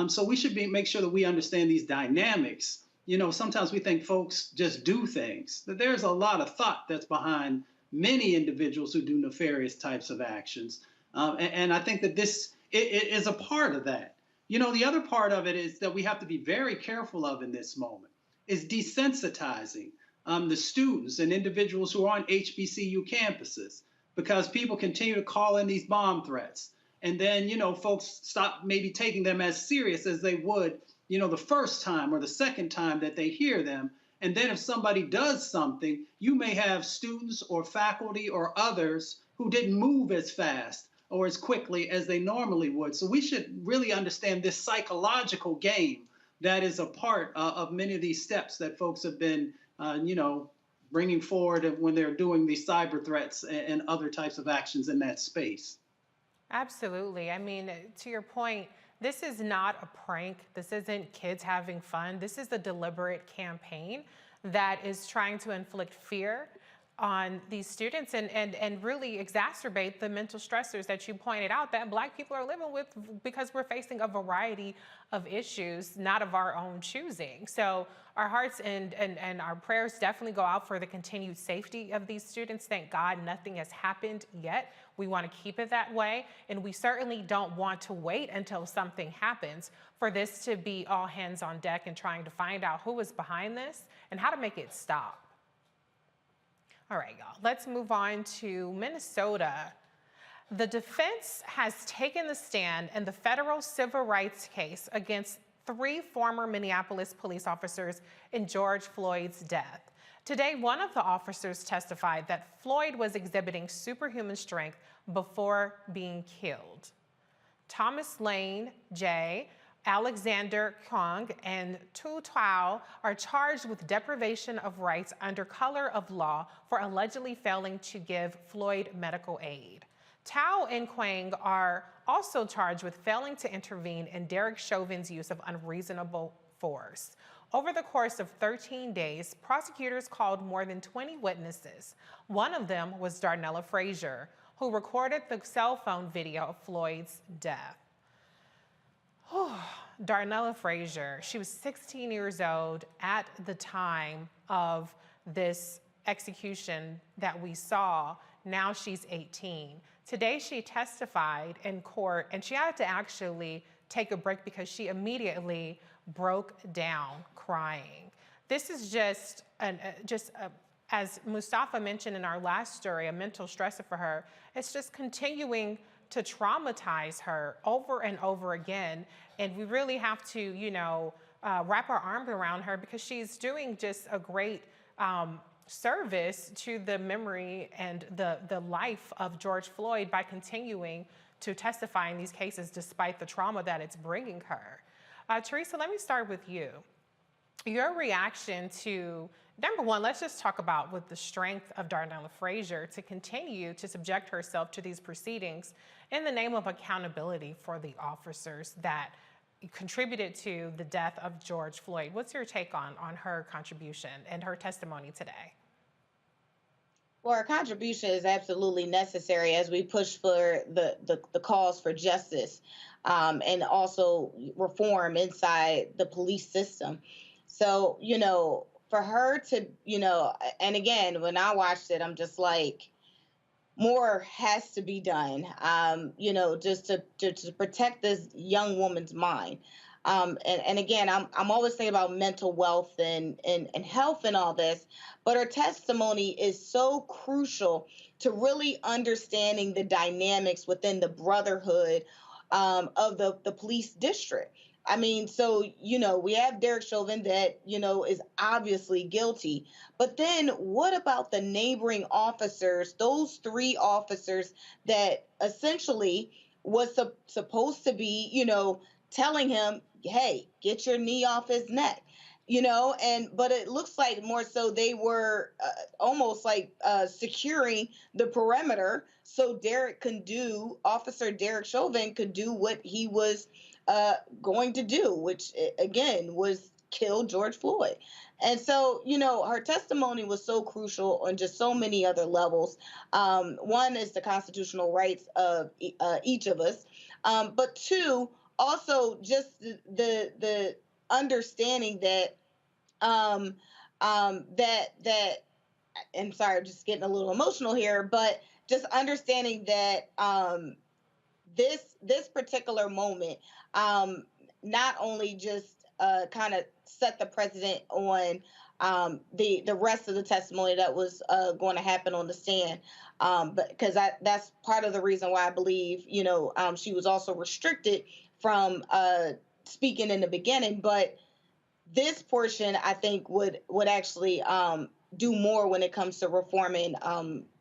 So we should make sure that we understand these dynamics. You know, sometimes we think folks just do things, that there's a lot of thought that's behind many individuals who do nefarious types of actions. And I think that this is a part of that. You know, the other part of it is that we have to be very careful of in this moment is desensitizing the students and individuals who are on HBCU campuses, because people continue to call in these bomb threats. And then, you know, folks stop maybe taking them as serious as they would, you know, the first time or the second time that they hear them. And then if somebody does something, you may have students or faculty or others who didn't move as fast or as quickly as they normally would. So we should really understand this psychological game that is a part of many of these steps that folks have been, you know, bringing forward when they're doing these cyber threats and other types of actions in that space. Absolutely. I mean, to your point, this is not a prank. This isn't kids having fun. This is a deliberate campaign that is trying to inflict fear on these students and really exacerbate the mental stressors that you pointed out that Black people are living with, because we're facing a variety of issues, not of our own choosing. So our hearts and our prayers definitely go out for the continued safety of these students. Thank God nothing has happened yet. We want to keep it that way. And we certainly don't want to wait until something happens for this to be all hands on deck and trying to find out who is behind this and how to make it stop. All right, y'all, let's move on to Minnesota. The defense has taken the stand in the federal civil rights case against 3 former Minneapolis police officers in George Floyd's death. Today, one of the officers testified that Floyd was exhibiting superhuman strength before being killed. Thomas Lane J., Alexander Kong, and Tu Tao are charged with deprivation of rights under color of law for allegedly failing to give Floyd medical aid. Tao and Quang are also charged with failing to intervene in Derek Chauvin's use of unreasonable force. Over the course of 13 days, prosecutors called more than 20 witnesses. One of them was Darnella Frazier, who recorded the cell phone video of Floyd's death. Darnella Frazier, she was 16 years old at the time of this execution that we saw. Now she's 18. Today she testified in court, and she had to actually take a break because she immediately broke down crying. This is just as Mustafa mentioned in our last story, a mental stressor for her. It's just continuing to traumatize her over and over again. And we really have to, you know, wrap our arms around her, because she's doing just a great service to the memory and the life of George Floyd by continuing to testify in these cases despite the trauma that it's bringing her. Teresa, let me start with you. Your reaction to, number one, let's just talk about with the strength of Darnella Frazier to continue to subject herself to these proceedings in the name of accountability for the officers that contributed to the death of George Floyd. What's your take on her contribution and her testimony today? Well, her contribution is absolutely necessary as we push for the cause for justice and also reform inside the police system. So, you know, for her to, and again, when I watched it, I'm just like, more has to be done, just to protect this young woman's mind. And again, I'm always thinking about mental wealth and health and all this, but her testimony is so crucial to really understanding the dynamics within the brotherhood of the police district. I mean, so, we have Derek Chauvin that, is obviously guilty. But then what about the neighboring officers, those 3 officers that essentially was supposed to be, telling him, hey, get your knee off his neck, but it looks like more so they were almost like securing the perimeter so Officer Derek Chauvin could do what he was going to do, which again was kill George Floyd. And so, her testimony was so crucial on just so many other levels. One is the constitutional rights of each of us, but 2, also just the understanding that that I'm sorry, I'm just getting a little emotional here, but just understanding that this particular moment not only just kind of set the precedent on the rest of the testimony that was going to happen on the stand, but because that's part of the reason why I believe she was also restricted from speaking in the beginning. But this portion, I think, would actually do more when it comes to reforming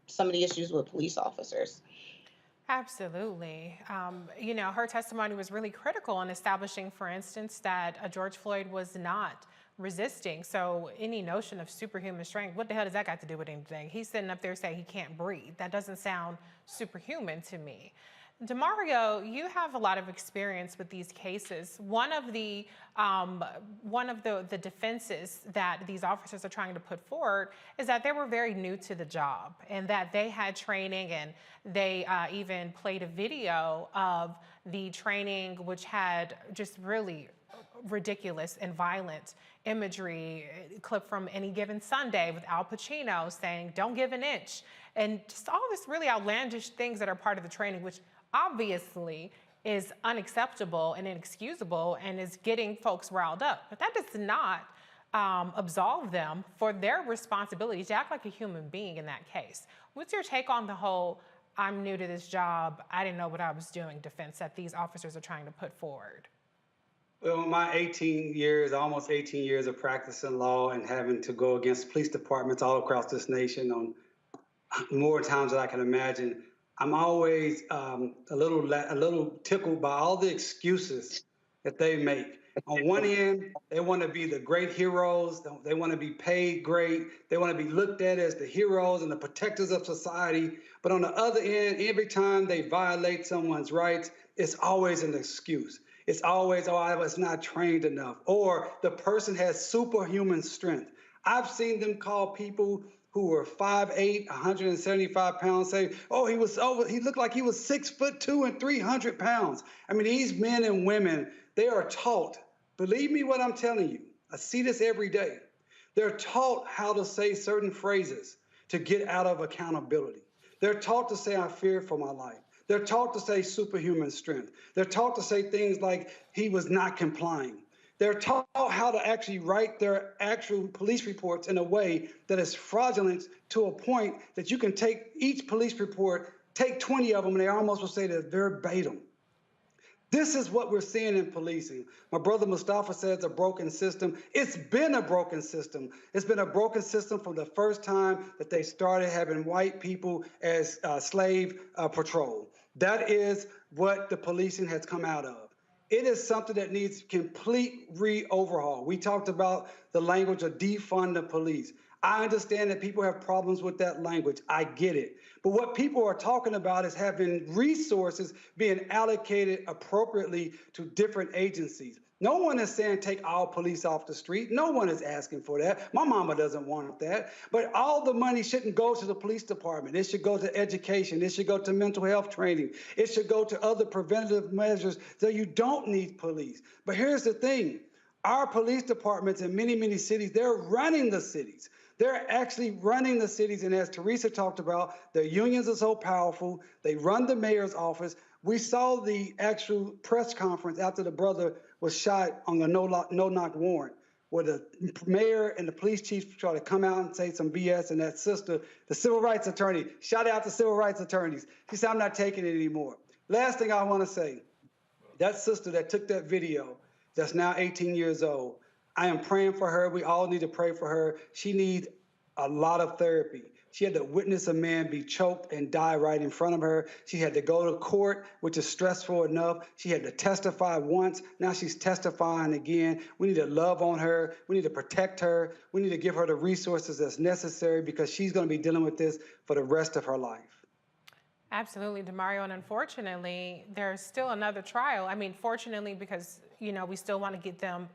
some of the issues with police officers. Absolutely. Her testimony was really critical in establishing, for instance, that George Floyd was not resisting. So any notion of superhuman strength, what the hell does that got to do with anything? He's sitting up there saying he can't breathe. That doesn't sound superhuman to me. DeMario, you have a lot of experience with these cases. One of the defenses that these officers are trying to put forward is that they were very new to the job and that they had training, and they even played a video of the training, which had just really ridiculous and violent imagery, clip from Any Given Sunday with Al Pacino saying, "Don't give an inch," and just all this really outlandish things that are part of the training, which obviously is unacceptable and inexcusable and is getting folks riled up. But that does not absolve them for their responsibility to act like a human being in that case. What's your take on the whole "I'm new to this job, I didn't know what I was doing" defense that these officers are trying to put forward? Well, in my almost 18 years of practicing law and having to go against police departments all across this nation on more times than I can imagine, I'm always a little tickled by all the excuses that they make. On one end, they want to be the great heroes. They want to be paid great. They want to be looked at as the heroes and the protectors of society. But on the other end, every time they violate someone's rights, it's always an excuse. It's always, oh, I was not trained enough, or the person has superhuman strength. I've seen them call people who were 5'8", 175 pounds, say, oh, he looked like he was 6'2" and 300 pounds. I mean, these men and women, they are taught, believe me what I'm telling you, I see this every day. They're taught how to say certain phrases to get out of accountability. They're taught to say, I fear for my life. They're taught to say superhuman strength. They're taught to say things like he was not complying. They're taught how to actually write their actual police reports in a way that is fraudulent to a point that you can take each police report, take 20 of them, and they almost will say they're verbatim. This is what we're seeing in policing. My brother Mustafa says a broken system. It's been a broken system. It's been a broken system from the first time that they started having white people as slave patrol. That is what the policing has come out of. It is something that needs complete re-overhaul. We talked about the language of defund the police. I understand that people have problems with that language. I get it. But what people are talking about is having resources being allocated appropriately to different agencies. No one is saying take all police off the street. No one is asking for that. My mama doesn't want that. But all the money shouldn't go to the police department. It should go to education. It should go to mental health training. It should go to other preventative measures so you don't need police. But here's the thing. Our police departments in many, many cities, they're running the cities. They're actually running the cities. And as Teresa talked about, their unions are so powerful. They run the mayor's office. We saw the actual press conference after the brother was shot on a no-knock warrant, where the mayor and the police chief try to come out and say some BS, and that sister, the civil rights attorney, shout out to civil rights attorneys. She said, I'm not taking it anymore. Last thing I want to say, that sister that took that video, that's now 18 years old, I am praying for her. We all need to pray for her. She needs a lot of therapy. She had to witness a man be choked and die right in front of her. She had to go to court, which is stressful enough. She had to testify once. Now she's testifying again. We need to love on her. We need to protect her. We need to give her the resources that's necessary, because she's going to be dealing with this for the rest of her life. Absolutely, DeMario, and unfortunately, there's still another trial. I mean, fortunately, because, we still want to get them,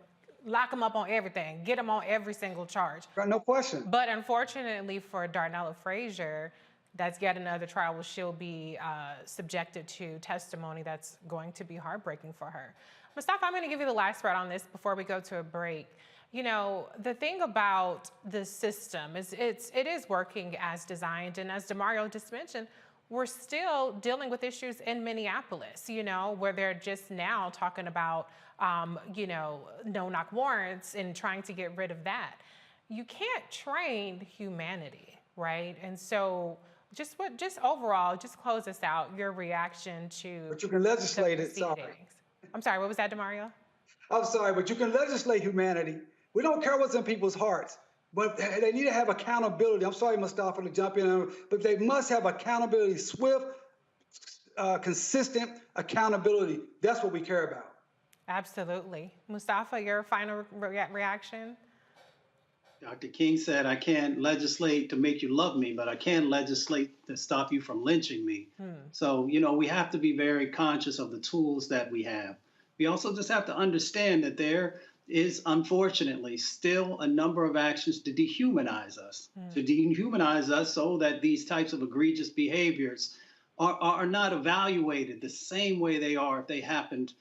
lock them up on everything, get them on every single charge. No question. But unfortunately for Darnella Frazier, that's yet another trial where she'll be subjected to testimony that's going to be heartbreaking for her. Mustafa, I'm going to give you the last word on this before we go to a break. The thing about the system is it is working as designed, and as DeMario just mentioned, we're still dealing with issues in Minneapolis, where they're just now talking about, no-knock warrants and trying to get rid of that. You can't train humanity, right? And so just overall, just close us out, your reaction to— But you can legislate it, sorry. I'm sorry, what was that, DeMario? I'm sorry, but you can legislate humanity. We don't care what's in people's hearts. But they need to have accountability. I'm sorry, Mustafa, to jump in, but they must have accountability, swift, consistent accountability. That's what we care about. Absolutely. Mustafa, your final reaction? Dr. King said, I can't legislate to make you love me, but I can legislate to stop you from lynching me. So, we have to be very conscious of the tools that we have. We also just have to understand that there is unfortunately still a number of actions to dehumanize us, so that these types of egregious behaviors are not evaluated the same way they are if they happened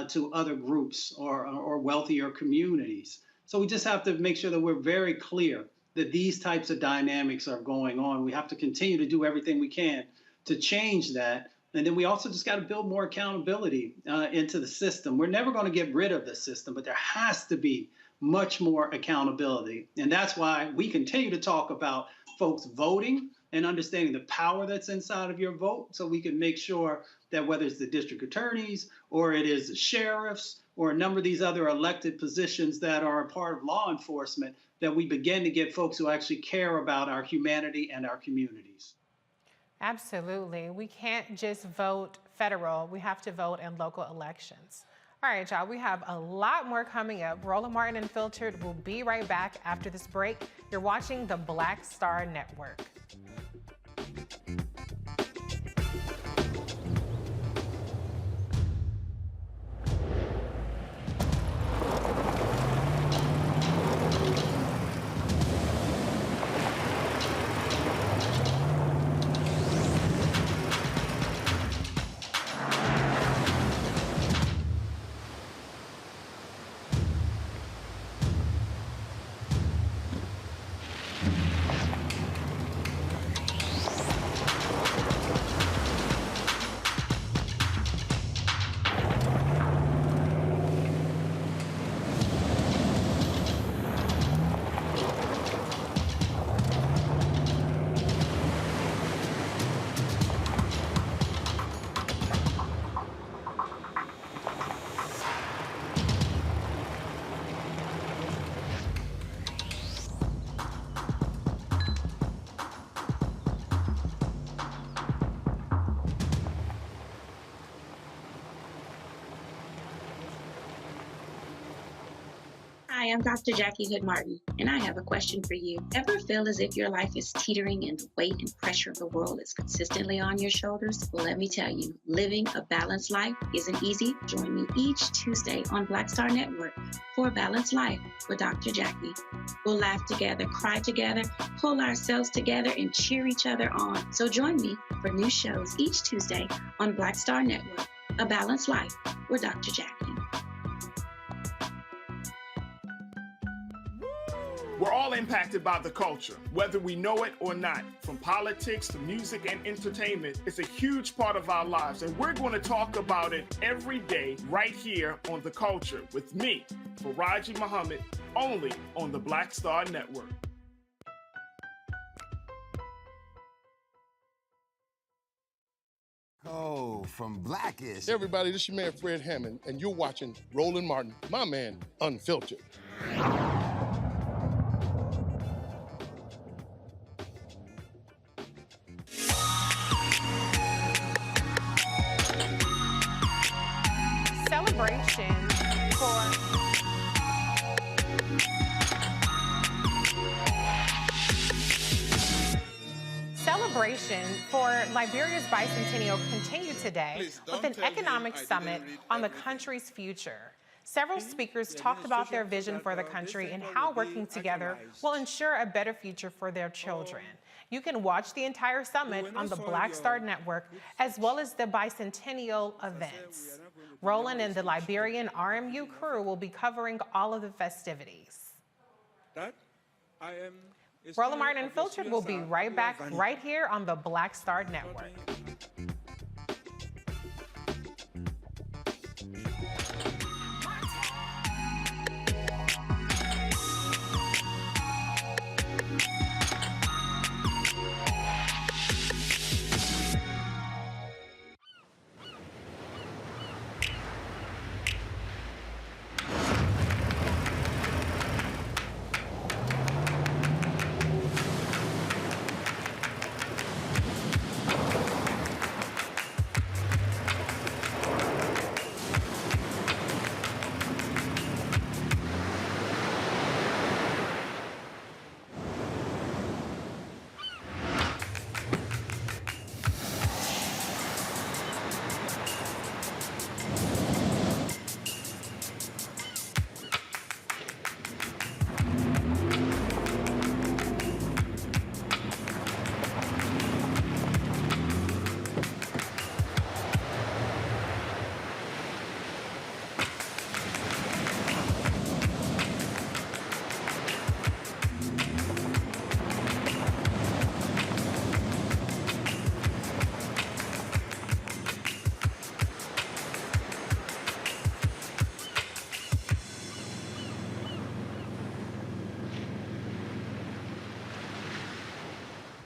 to other groups or wealthier communities. So we just have to make sure that we're very clear that these types of dynamics are going on. We have to continue to do everything we can to change that. And then we also just got to build more accountability into the system. We're never going to get rid of the system, but there has to be much more accountability. And that's why we continue to talk about folks voting and understanding the power that's inside of your vote, so we can make sure that whether it's the district attorneys or it is the sheriffs or a number of these other elected positions that are a part of law enforcement, that we begin to get folks who actually care about our humanity and our communities. Absolutely. We can't just vote federal. We have to vote in local elections. All right, y'all, we have a lot more coming up. Roland Martin Unfiltered will be right back after this break. You're watching the Black Star Network. Hi, I'm Dr. Jackie Hood Martin, and I have a question for you. Ever feel as if your life is teetering and the weight and pressure of the world is consistently on your shoulders? Well, let me tell you, living a balanced life isn't easy. Join me each Tuesday on Black Star Network for A Balanced Life with Dr. Jackie. We'll laugh together, cry together, pull ourselves together, and cheer each other on. So join me for new shows each Tuesday on Black Star Network, A Balanced Life with Dr. Jackie. impacted by the culture, whether we know it or not. From politics to music and entertainment, it's a huge part of our lives, and we're going to talk about it every day right here on The Culture with me, Faraji Muhammad, only on the Black Star Network. Oh, from Blackish. Hey everybody, this is your man Fred Hammond, and you're watching Roland Martin, my man, Unfiltered. Celebration for Liberia's bicentennial continued today with an economic summit on the country's future. Several speakers talked about their vision for the country and how working together will ensure a better future for their children. You can watch the entire summit on the Black Star Network as well as the bicentennial events. Roland and the Liberian RMU crew will be covering all of the festivities. Roland Martin Unfiltered will be right back right here on the Black Star Network.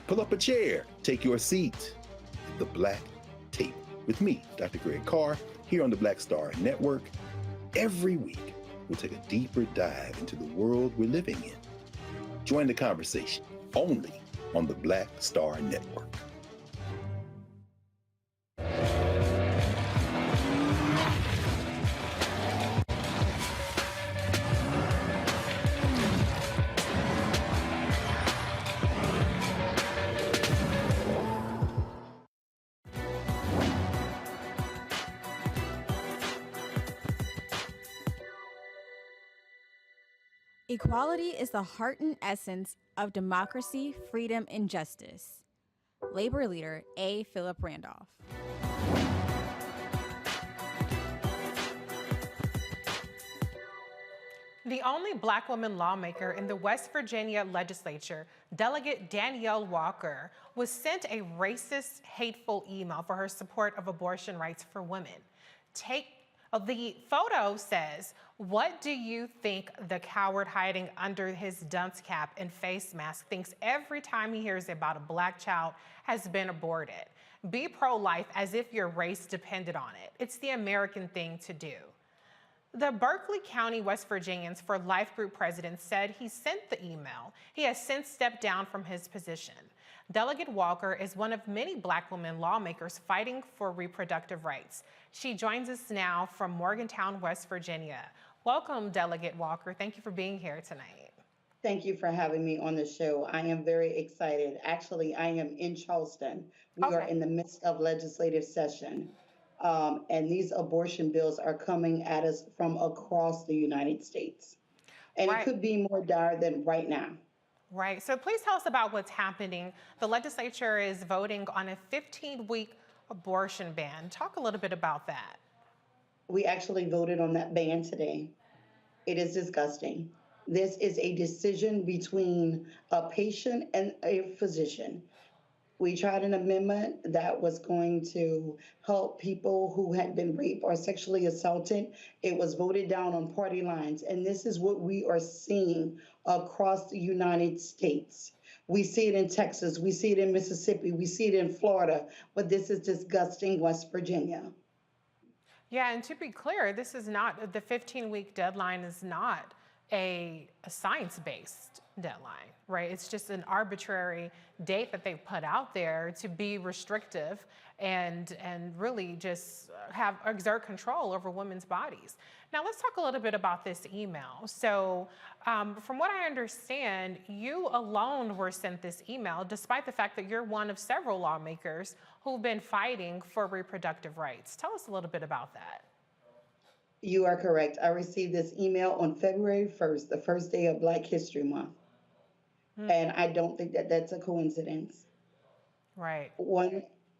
Pull up a chair, take your seat. The Black Tape with me, Dr. Greg Carr, here on the Black Star Network. Every week, we'll take a deeper dive into the world we're living in. Join the conversation only on the Black Star Network. Equality is the heart and essence of democracy, freedom, and justice. Labor leader A. Philip Randolph. The only Black woman lawmaker in the West Virginia legislature, Delegate Danielle Walker, was sent a racist, hateful email for her support of abortion rights for women. The photo says, "What do you think the coward hiding under his dunce cap and face mask thinks every time he hears about a Black child has been aborted? Be pro-life as if your race depended on it. It's the American thing to do." The Berkeley County West Virginians for Life Group president said he sent the email. He has since stepped down from his position. Delegate Walker is one of many Black women lawmakers fighting for reproductive rights. She joins us now from Morgantown, West Virginia. Welcome, Delegate Walker. Thank you for being here tonight. Thank you for having me on the show. I am very excited. Actually, I am in Charleston. We are in the midst of legislative session. And these abortion bills are coming at us from across the United States. And it could be more dire than right now. Right. So please tell us about what's happening. The legislature is voting on a 15-week abortion ban. Talk a little bit about that. We actually voted on that ban today. It is disgusting. This is a decision between a patient and a physician. We tried an amendment that was going to help people who had been raped or sexually assaulted. It was voted down on party lines. And this is what we are seeing across the United States. We see it in Texas, we see it in Mississippi, we see it in Florida, but this is disgusting, West Virginia. Yeah, and to be clear, this is not, the 15-week deadline is not a science-based deadline, right? It's just an arbitrary date that they've put out there to be restrictive and really just exert control over women's bodies. Now let's talk a little bit about this email. So from what I understand, you alone were sent this email, despite the fact that you're one of several lawmakers who've been fighting for reproductive rights. Tell us a little bit about that. You are correct. I received this email on February 1st, the first day of Black History Month. And I don't think that that's a coincidence. Right.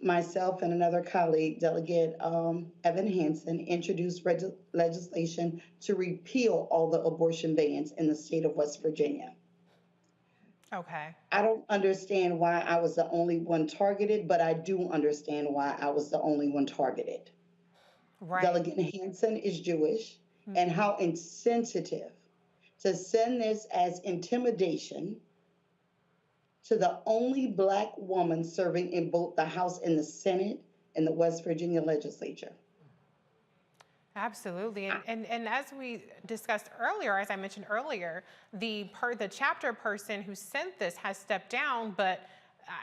Myself and another colleague, Delegate Evan Hansen, introduced legislation to repeal all the abortion bans in the state of West Virginia. Okay. I don't understand why I was the only one targeted, but I do understand why I was the only one targeted. Right. Delegate Hansen is Jewish, and how insensitive to send this as intimidation to the only Black woman serving in both the House and the Senate in the West Virginia legislature. Absolutely, and as we discussed earlier, as I mentioned earlier, the chapter person who sent this has stepped down, but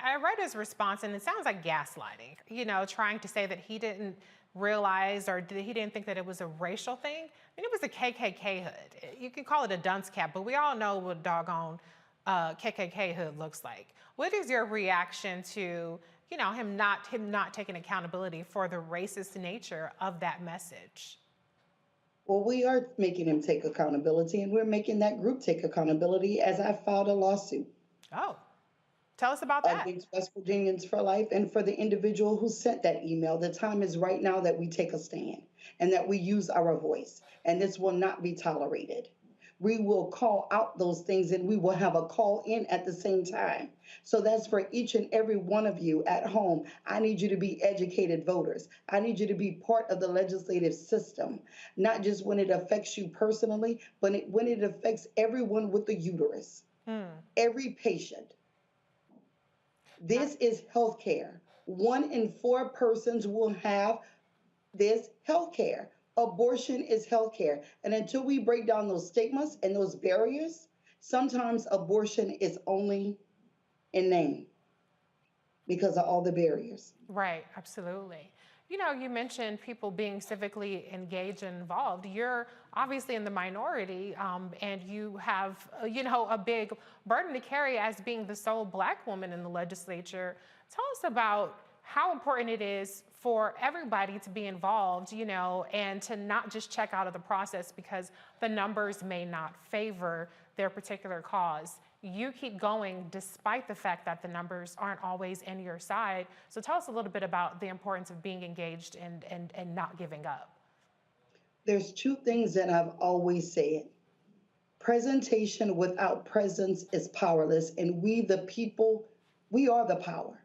I read his response and it sounds like gaslighting, you know, trying to say that he didn't realize or he didn't think that it was a racial thing. I mean, it was a KKK hood. You can call it a dunce cap, but we all know what doggone KKK hood looks like. What is your reaction to, you know, him not taking accountability for the racist nature of that message? Well, we are making him take accountability, and we're making that group take accountability as I filed a lawsuit. Oh, tell us about that. Against West Virginians for Life and for the individual who sent that email. The time is right now that we take a stand and that we use our voice, and this will not be tolerated. We will call out those things and we will have a call in at the same time. So that's for each and every one of you at home. I need you to be educated voters. I need you to be part of the legislative system, not just when it affects you personally, but when it affects everyone with the uterus, every patient. This is healthcare. 1 in 4 persons will have this healthcare. Abortion is healthcare. And until we break down those stigmas and those barriers, sometimes abortion is only in name because of all the barriers. Right, absolutely. You know, you mentioned people being civically engaged and involved. You're obviously in the minority, and you have, you know, a big burden to carry as being the sole Black woman in the legislature. Tell us about how important it is for everybody to be involved, you know, and to not just check out of the process because the numbers may not favor their particular cause. You keep going despite the fact that the numbers aren't always in your side. So tell us a little bit about the importance of being engaged and not giving up. There's 2 things that I've always said. Presentation without presence is powerless, and we the people, we are the power.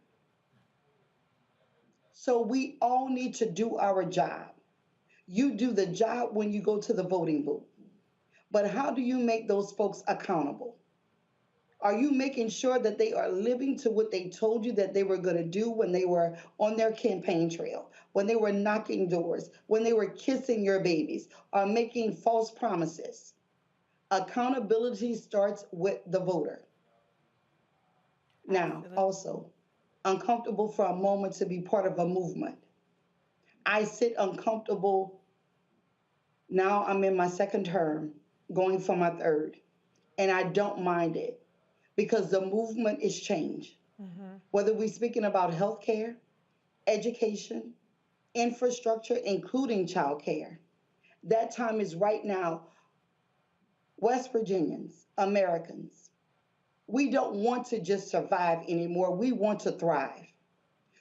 So we all need to do our job. You do the job when you go to the voting booth. But how do you make those folks accountable? Are you making sure that they are living to what they told you that they were going to do when they were on their campaign trail, when they were knocking doors, when they were kissing your babies, or making false promises? Accountability starts with the voter. Now, also, uncomfortable for a moment to be part of a movement. I sit uncomfortable. Now I'm in my 2nd term, going for my 3rd, and I don't mind it because the movement is change. Whether we're speaking about healthcare, education, infrastructure, including childcare, that time is right now. West Virginians, Americans, we don't want to just survive anymore. We want to thrive.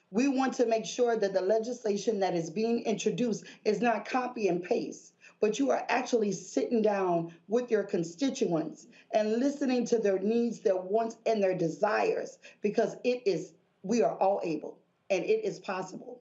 We want to make sure that the legislation that is being introduced is not copy and paste. but you are actually sitting down with your constituents and listening to their needs, their wants, and their desires, because we are all able and it is possible.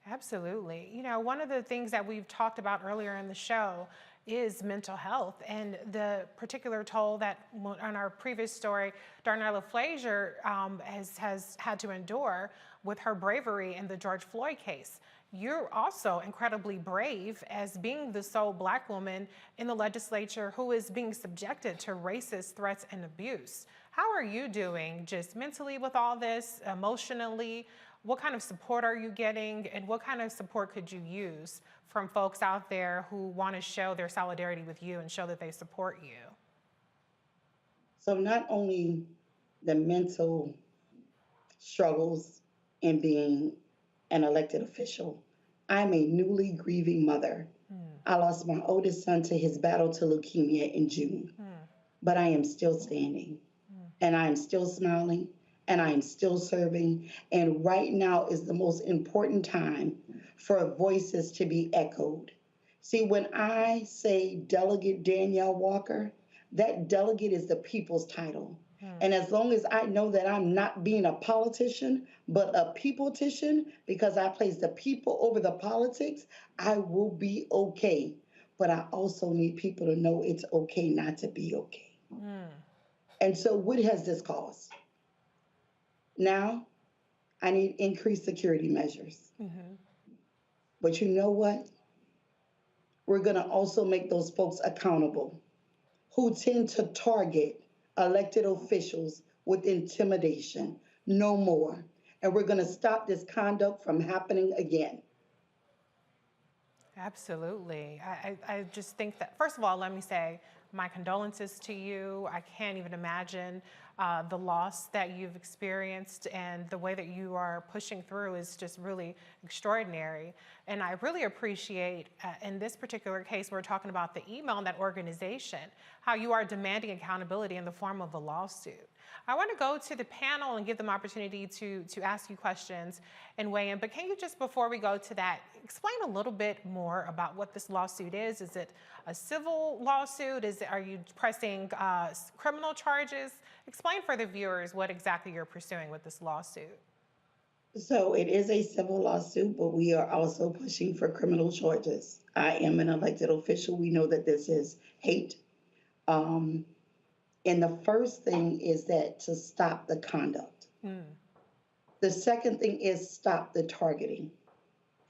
Absolutely. You know, one of the things that we've talked about earlier in the show is mental health and the particular toll that on our previous story, Darnella Frazier has had to endure with her bravery in the George Floyd case. You're also incredibly brave as being the sole Black woman in the legislature who is being subjected to racist threats and abuse. How are you doing just mentally with all this, emotionally? What kind of support are you getting, and what kind of support could you use from folks out there who want to show their solidarity with you and show that they support you? So not only the mental struggles in being an elected official, I'm a newly grieving mother. I lost my oldest son to his battle to leukemia in June, but I am still standing, and I am still smiling, and I am still serving. And right now is the most important time for voices to be echoed. See, when I say Delegate Danielle Walker, that delegate is the people's title. And as long as I know that I'm not being a politician, but a peopletician, because I place the people over the politics, I will be okay. But I also need people to know it's okay not to be okay. And so what has this caused? Now, I need increased security measures. But you know what? We're going to also make those folks accountable who tend to target elected officials with intimidation. No more. And we're going to stop this conduct from happening again. Absolutely. I just think that, first of all, let me say my condolences to you. I can't even imagine the loss that you've experienced, and the way that you are pushing through is just really extraordinary. And I really appreciate, in this particular case, we're talking about the email and that organization, how you are demanding accountability in the form of a lawsuit. I want to go to the panel and give them opportunity to ask you questions and weigh in. But can you just, before we go to that, explain a little bit more about what this lawsuit is? Is it a civil lawsuit? Are you pressing criminal charges? Explain for the viewers what exactly you're pursuing with this lawsuit. So it is a civil lawsuit, but we are also pushing for criminal charges. I am an elected official. We know that this is hate. And the first thing is that to stop the conduct. The second thing is stop the targeting.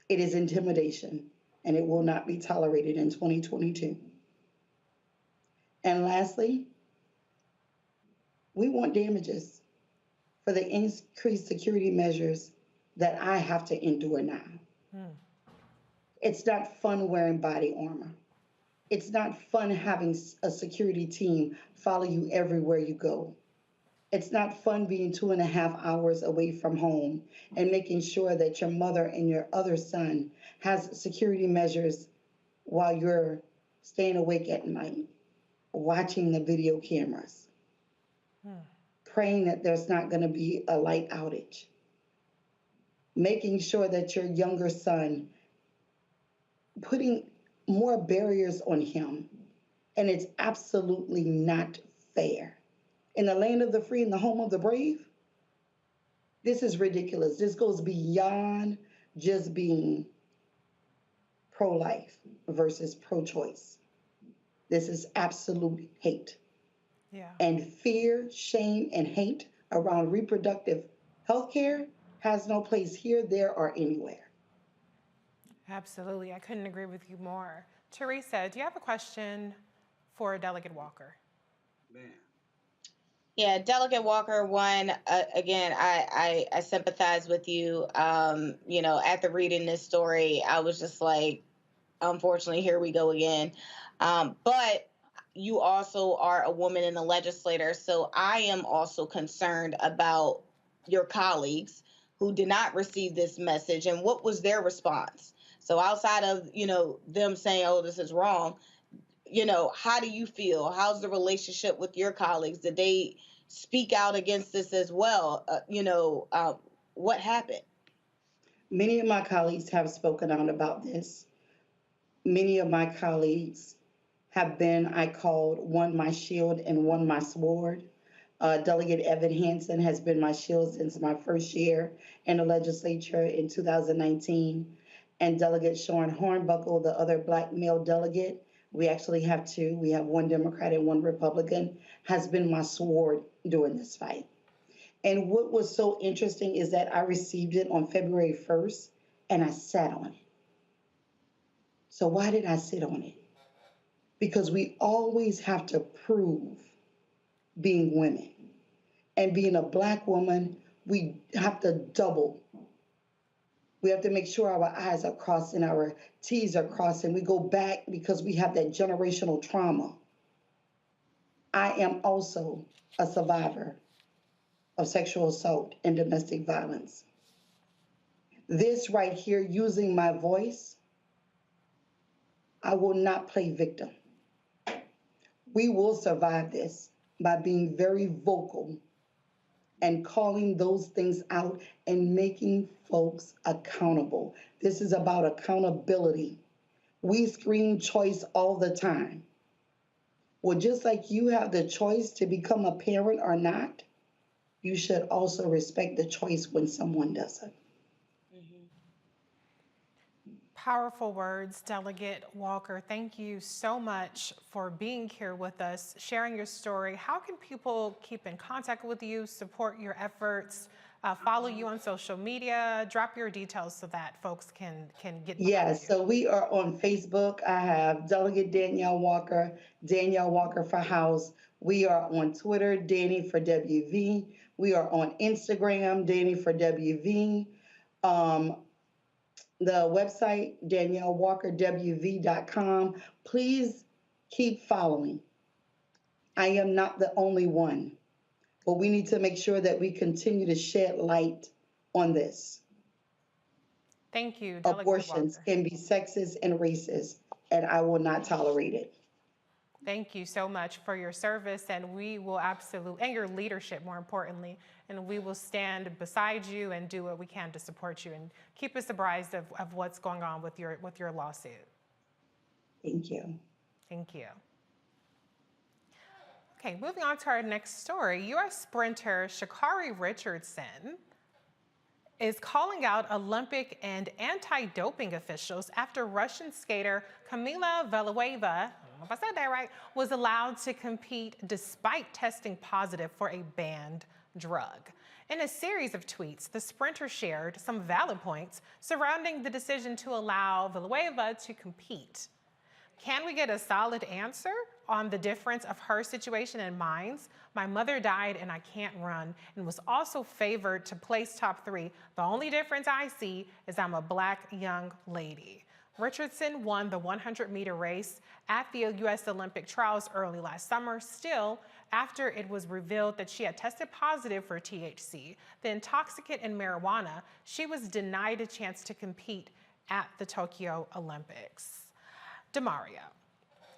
It is intimidation, and it will not be tolerated in 2022. And lastly, we want damages for the increased security measures that I have to endure now. It's not fun wearing body armor. It's not fun having a security team follow you everywhere you go. It's not fun being 2.5 hours away from home and making sure that your mother and your other son has security measures while you're staying awake at night, watching the video cameras, praying that there's not going to be a light outage, making sure that your younger son, putting more barriers on him. And it's absolutely not fair. In the land of the free and the home of the brave, this is ridiculous. This goes beyond just being pro-life versus pro-choice. This is absolute hate. And fear, shame, and hate around reproductive health care has no place here, there, or anywhere. Absolutely. I couldn't agree with you more. Teresa, do you have a question for Delegate Walker? Yeah, Delegate Walker, one, again, I sympathize with you. You know, after reading this story, I was just like, unfortunately, here we go again. But you also are a woman in the legislature, so I am also concerned about your colleagues who did not receive this message, and what was their response? So outside of, you know, them saying, oh, this is wrong, you know, how do you feel? How's the relationship with your colleagues? Did they speak out against this as well? What happened? Many of my colleagues have spoken out about this. Many of my colleagues have been, I called one my shield and one my sword. Delegate Evan Hansen has been my shield since my first year in the legislature in 2019. And Delegate Sean Hornbuckle, the other Black male delegate, we actually have two. We have one Democrat and one Republican, has been my sword during this fight. And what was so interesting is that I received it on February 1st and I sat on it. So why did I sit on it? Because we always have to prove being women. And being a Black woman, we have to double. We have to make sure our I's are crossed and our T's are crossed, and we go back because we have that generational trauma. I am also a survivor of sexual assault and domestic violence. This right here, using my voice, I will not play victim. We will survive this by being very vocal and calling those things out and making folks accountable. This is about accountability. We scream choice all the time. Well, just like you have the choice to become a parent or not, you should also respect the choice when someone doesn't. Powerful words, Delegate Walker. Thank you so much for being here with us, sharing your story. How can people keep in contact with you, support your efforts, follow you on social media? Drop your details so that folks can get behind Yes, you. so we are on Facebook. I have Delegate Danielle Walker for House. We are on Twitter, Danny for WV. We are on Instagram, Danny for WV. The website, DanielleWalkerWV.com. Please keep following. I am not the only one, but we need to make sure that we continue to shed light on this. Thank you, Delegate Abortions Walker. can be sexist and racist, and I will not tolerate it. Thank you so much for your service, and we will absolutely, and your leadership, more importantly, and we will stand beside you and do what we can to support you and keep us apprised of what's going on with your lawsuit. Thank you. Thank you. Okay, moving on to our next story. U.S. sprinter Sha'Carri Richardson is calling out Olympic and anti-doping officials after Russian skater Kamila Valieva, I don't know if I said that right, was allowed to compete despite testing positive for a banned drug. In a series of tweets, the sprinter shared some valid points surrounding the decision to allow Valieva to compete. Can we get a solid answer on the difference of her situation and mine's? My mother died and I can't run and was also favored to place top 3. The only difference I see is I'm a Black young lady. Richardson won the 100-meter race at the U.S. Olympic trials early last summer. Still, after it was revealed that she had tested positive for THC, the intoxicant in marijuana, she was denied a chance to compete at the Tokyo Olympics. Demaria,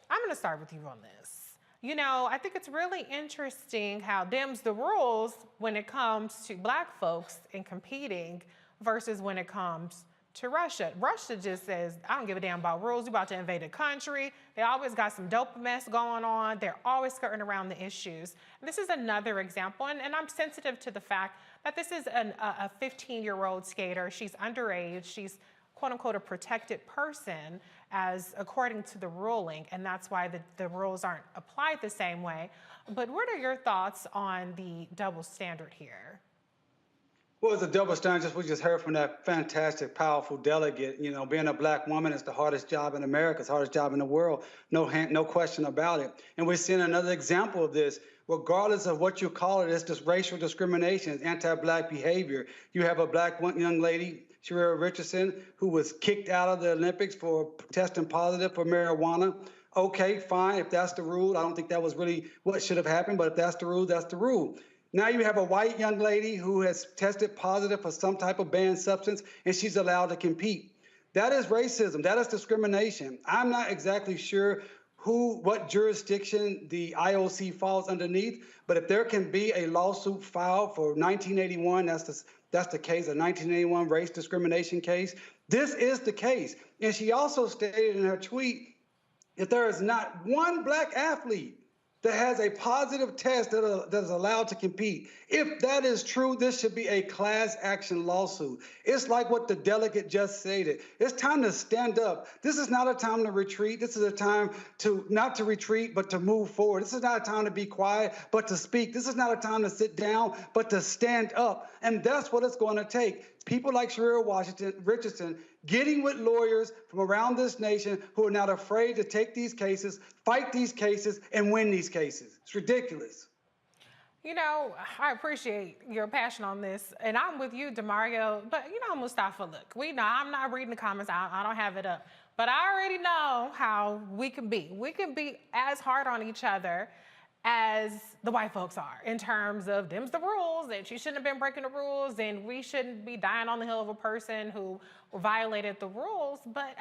I'm going to start with you on this. You know, I think it's really interesting how them's the rules when it comes to Black folks in competing versus when it comes to Russia. Russia just says, I don't give a damn about rules. You're about to invade a country. They always got some dope mess going on. They're always skirting around the issues. And this is another example, and I'm sensitive to the fact that this is a 15-year-old skater. She's underage. She's quote-unquote a protected person, as according to the ruling, and that's why the rules aren't applied the same way. But what are your thoughts on the double standard here? Well, it's a double standard. We just heard from that fantastic, powerful delegate. You know, being a Black woman is the hardest job in America. It's the hardest job in the world. No question about it. And we're seeing another example of this. Regardless of what you call it, it's just racial discrimination, it's anti-Black behavior. You have a Black young lady, Sha'Carri Richardson, who was kicked out of the Olympics for testing positive for marijuana. Okay, fine. If that's the rule, I don't think that was really what should have happened, but if that's the rule, that's the rule. Now you have a white young lady who has tested positive for some type of banned substance, and she's allowed to compete. That is racism. That is discrimination. I'm not exactly sure what jurisdiction the IOC falls underneath, but if there can be a lawsuit filed for 1981, that's That's the case, a 1981 race discrimination case. This is the case. And she also stated in her tweet that there is not one black athlete that has a positive test that is allowed to compete. If that is true, this should be a class action lawsuit. It's like what the delegate just stated. It's time to stand up. This is not a time to retreat. This is a time to not to retreat, but to move forward. This is not a time to be quiet, but to speak. This is not a time to sit down, but to stand up. And that's what it's going to take. People like Sharia Richardson getting with lawyers from around this nation who are not afraid to take these cases, fight these cases, and win these cases. It's ridiculous. You know, I appreciate your passion on this, and I'm with you, Demario, but you know, Mustafa, look, we know, I'm not reading the comments, I don't have it up, but I already know how we can be. We can be as hard on each other as the white folks are in terms of them's the rules, and she shouldn't have been breaking the rules, and we shouldn't be dying on the hill of a person who violated the rules. But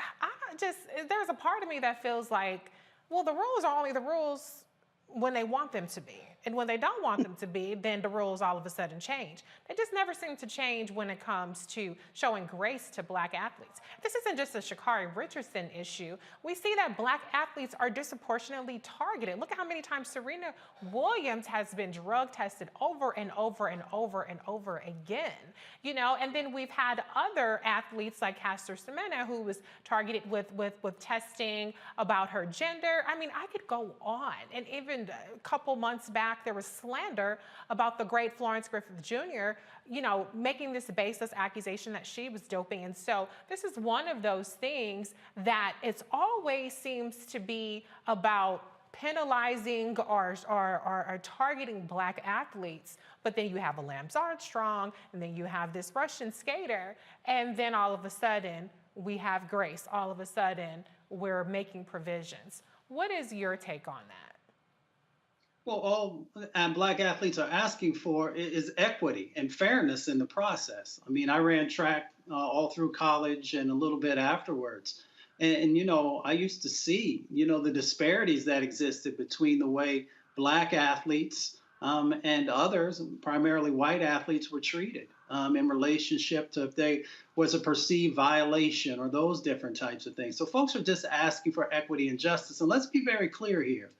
there's a part of me that feels like, well, the rules are only the rules when they want them to be. And when they don't want them to be, then the rules all of a sudden change. They just never seem to change when it comes to showing grace to black athletes. This isn't just a Sha'Carri Richardson issue. We see that black athletes are disproportionately targeted. Look at how many times Serena Williams has been drug tested over and over and over and over again. You know, and then we've had other athletes like Caster Semenya, who was targeted with testing about her gender. I mean, I could go on. And even a couple months back, there was slander about the great Florence Griffith Jr., you know, making this baseless accusation that she was doping. And so this is one of those things that it's always seems to be about penalizing or targeting black athletes. But then you have a Lance Armstrong, and then you have this Russian skater, and then all of a sudden we have grace. All of a sudden we're making provisions. What is your take on that? Well, all black athletes are asking for is equity and fairness in the process. I mean, I ran track all through college and a little bit afterwards. And, you know, I used to see, you know, the disparities that existed between the way black athletes and others, primarily white athletes, were treated in relationship to if there was a perceived violation or those different types of things. So folks are just asking for equity and justice. And let's be very clear here.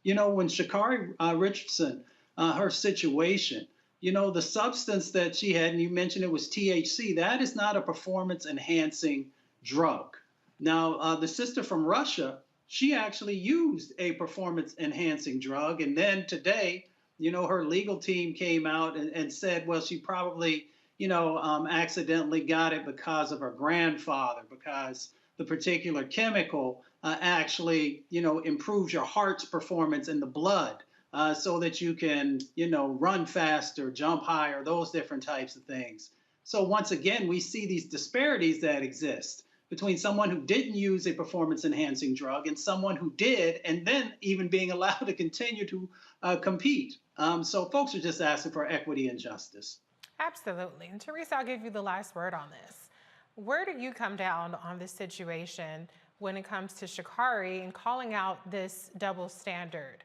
You know, when Sha'Carri Richardson, her situation, you know, the substance that she had, and you mentioned it was THC, that is not a performance-enhancing drug. Now, the sister from Russia, she actually used a performance-enhancing drug. And then today, you know, her legal team came out and said, well, she probably, you know, accidentally got it because of her grandfather, because the particular chemical actually, you know, improves your heart's performance in the blood so that you can, you know, run faster, jump higher, those different types of things. So once again, we see these disparities that exist between someone who didn't use a performance-enhancing drug and someone who did, and then even being allowed to continue to compete. So folks are just asking for equity and justice. Absolutely. And Teresa, I'll give you the last word on this. Where do you come down on this situation when it comes to Sha'Carri and calling out this double standard?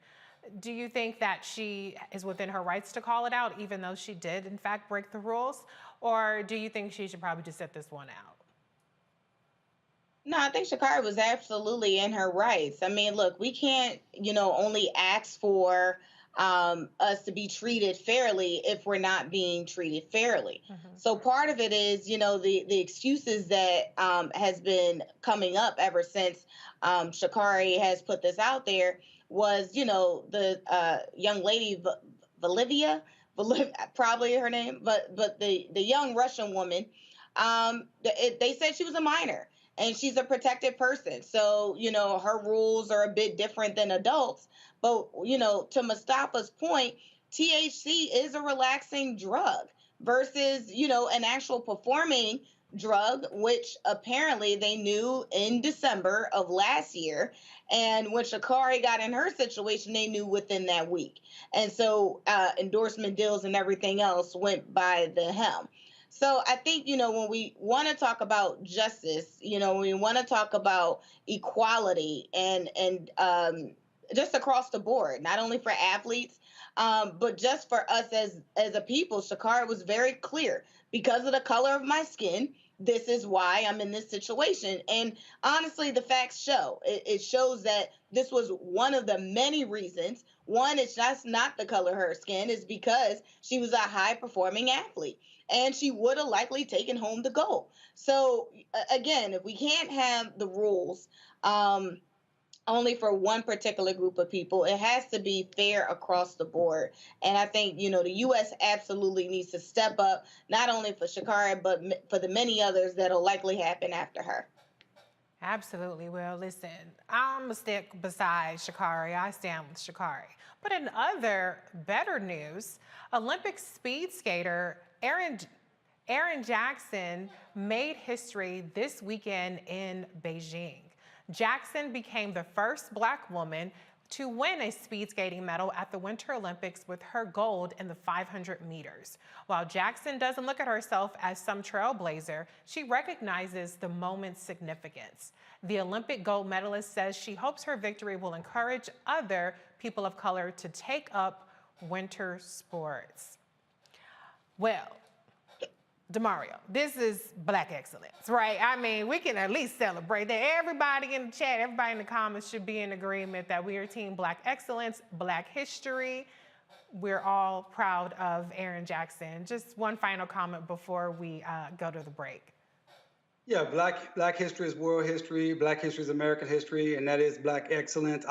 Do you think that she is within her rights to call it out, even though she did, in fact, break the rules? Or do you think she should probably just sit this one out? No, I think Sha'Carri was absolutely in her rights. I mean, look, we can't, you know, only ask for us to be treated fairly if we're not being treated fairly. So part of it is, you know, the excuses that has been coming up ever since Sha'Carri has put this out there was, you know, the young lady, Bolivia, probably her name, but the young Russian woman, they said she was a minor and she's a protected person. So, you know, her rules are a bit different than adults. But, you know, to Mustafa's point, THC is a relaxing drug versus, you know, an actual performing drug, which apparently they knew in December of last year. And when Sha'Carri got in her situation, they knew within that week. And so endorsement deals and everything else went by the hem. So I think, you know, when we want to talk about justice, you know, we want to talk about equality and just across the board, not only for athletes, But just for us as a people, Shakara was very clear. Because of the color of my skin, this is why I'm in this situation. And honestly, the facts show. It shows that this was one of the many reasons. One, it's just not the color of her skin, is because she was a high-performing athlete. And she would have likely taken home the gold. So, again, if we can't have the rules only for one particular group of people, it has to be fair across the board. And I think, the U.S. absolutely needs to step up, not only for Shakara, but for the many others that'll likely happen after her. Absolutely. Well, listen, I'm going to stick beside Sha'Carri. I stand with Sha'Carri. But in other better news, Olympic speed skater Erin Jackson made history this weekend in Beijing. Jackson became the first Black woman to win a speed skating medal at the Winter Olympics with her gold in the 500 meters. While Jackson doesn't look at herself as some trailblazer, she recognizes the moment's significance. The Olympic gold medalist says she hopes her victory will encourage other people of color to take up winter sports. Well, Demario, this is Black excellence, right? I mean, we can at least celebrate that. Everybody in the chat, everybody in the comments should be in agreement that we are Team Black excellence, Black history. We're all proud of Erin Jackson. Just one final comment before we go to the break. Yeah, Black history is world history. Black history is American history, and that is Black excellence.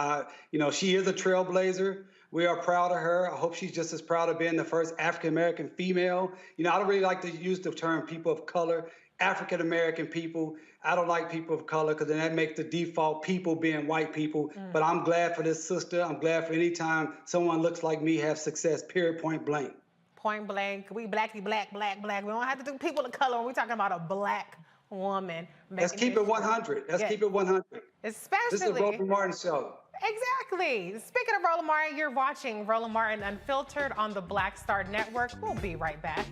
She is a trailblazer. We are proud of her. I hope she's just as proud of being the first African-American female. I don't really like to use the term people of color, African-American people. I don't like people of color because then that makes the default people being white people. But I'm glad for this sister. I'm glad for any time someone looks like me have success, period, point blank. Point blank. We blacky, black. We don't have to do people of color when we're talking about a Black woman. Let's keep it 100. Let's keep it 100. Especially. This is a Roland Martin show. Exactly. Speaking of Roland Martin, you're watching Roland Martin Unfiltered on the Black Star Network. We'll be right back.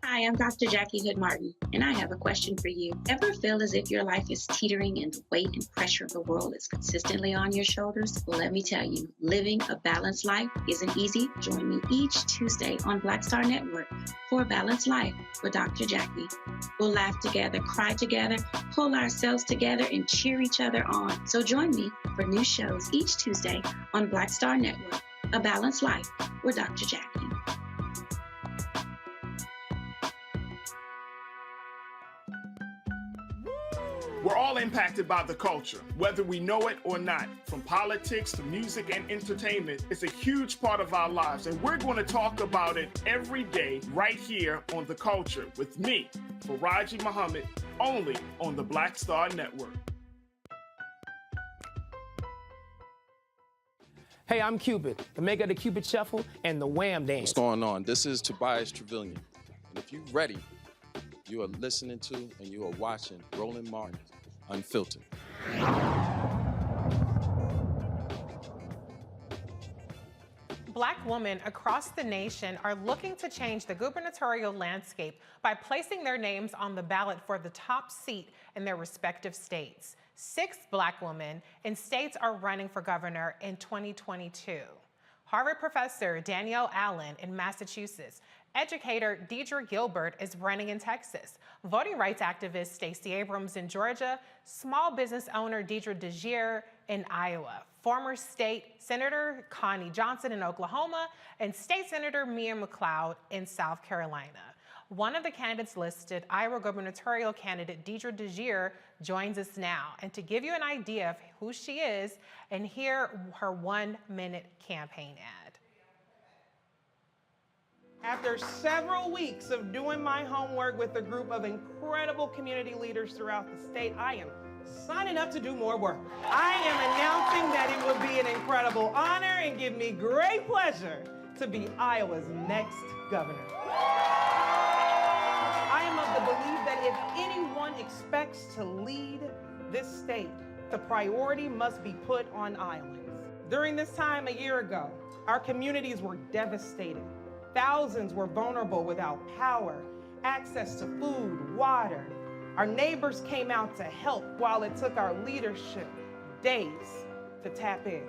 Hi, I'm Dr. Jackie Hood Martin, and I have a question for you. Ever feel as if your life is teetering and the weight and pressure of the world is consistently on your shoulders? Well, let me tell you, living a balanced life isn't easy. Join me each Tuesday on Black Star Network for A Balanced Life with Dr. Jackie. We'll laugh together, cry together, pull ourselves together, and cheer each other on. So join me for new shows each Tuesday on Black Star Network, A Balanced Life with Dr. Jackie. We're all impacted by the culture, whether we know it or not. From politics to music and entertainment, it's a huge part of our lives, and we're going to talk about it every day right here on The Culture with me, Faraji Muhammad, only on the Black Star Network. Hey, I'm Cupid, the maker of the Cupid Shuffle and the Wham Dance. What's going on? This is Tobias Trevelyan. And if you're ready, you are listening to and you are watching Roland Martin Unfiltered. Black women across the nation are looking to change the gubernatorial landscape by placing their names on the ballot for the top seat in their respective states. 6 Black women in states are running for governor in 2022. Harvard professor Danielle Allen in Massachusetts Educator Deidre Gilbert is running in Texas. Voting rights activist Stacey Abrams in Georgia. Small business owner Deidre DeGier in Iowa. Former State Senator Connie Johnson in Oklahoma. And State Senator Mia McLeod in South Carolina. One of the candidates listed, Iowa gubernatorial candidate Deidre DeGier, joins us now. And to give you an idea of who she is, and hear her 1-minute campaign ad. After several weeks of doing my homework with a group of incredible community leaders throughout the state, I am signing up to do more work. I am announcing that it will be an incredible honor and give me great pleasure to be Iowa's next governor. I am of the belief that if anyone expects to lead this state, the priority must be put on Iowans. During this time a year ago, our communities were devastated. Thousands were vulnerable without power, access to food, water. Our neighbors came out to help while it took our leadership days to tap in.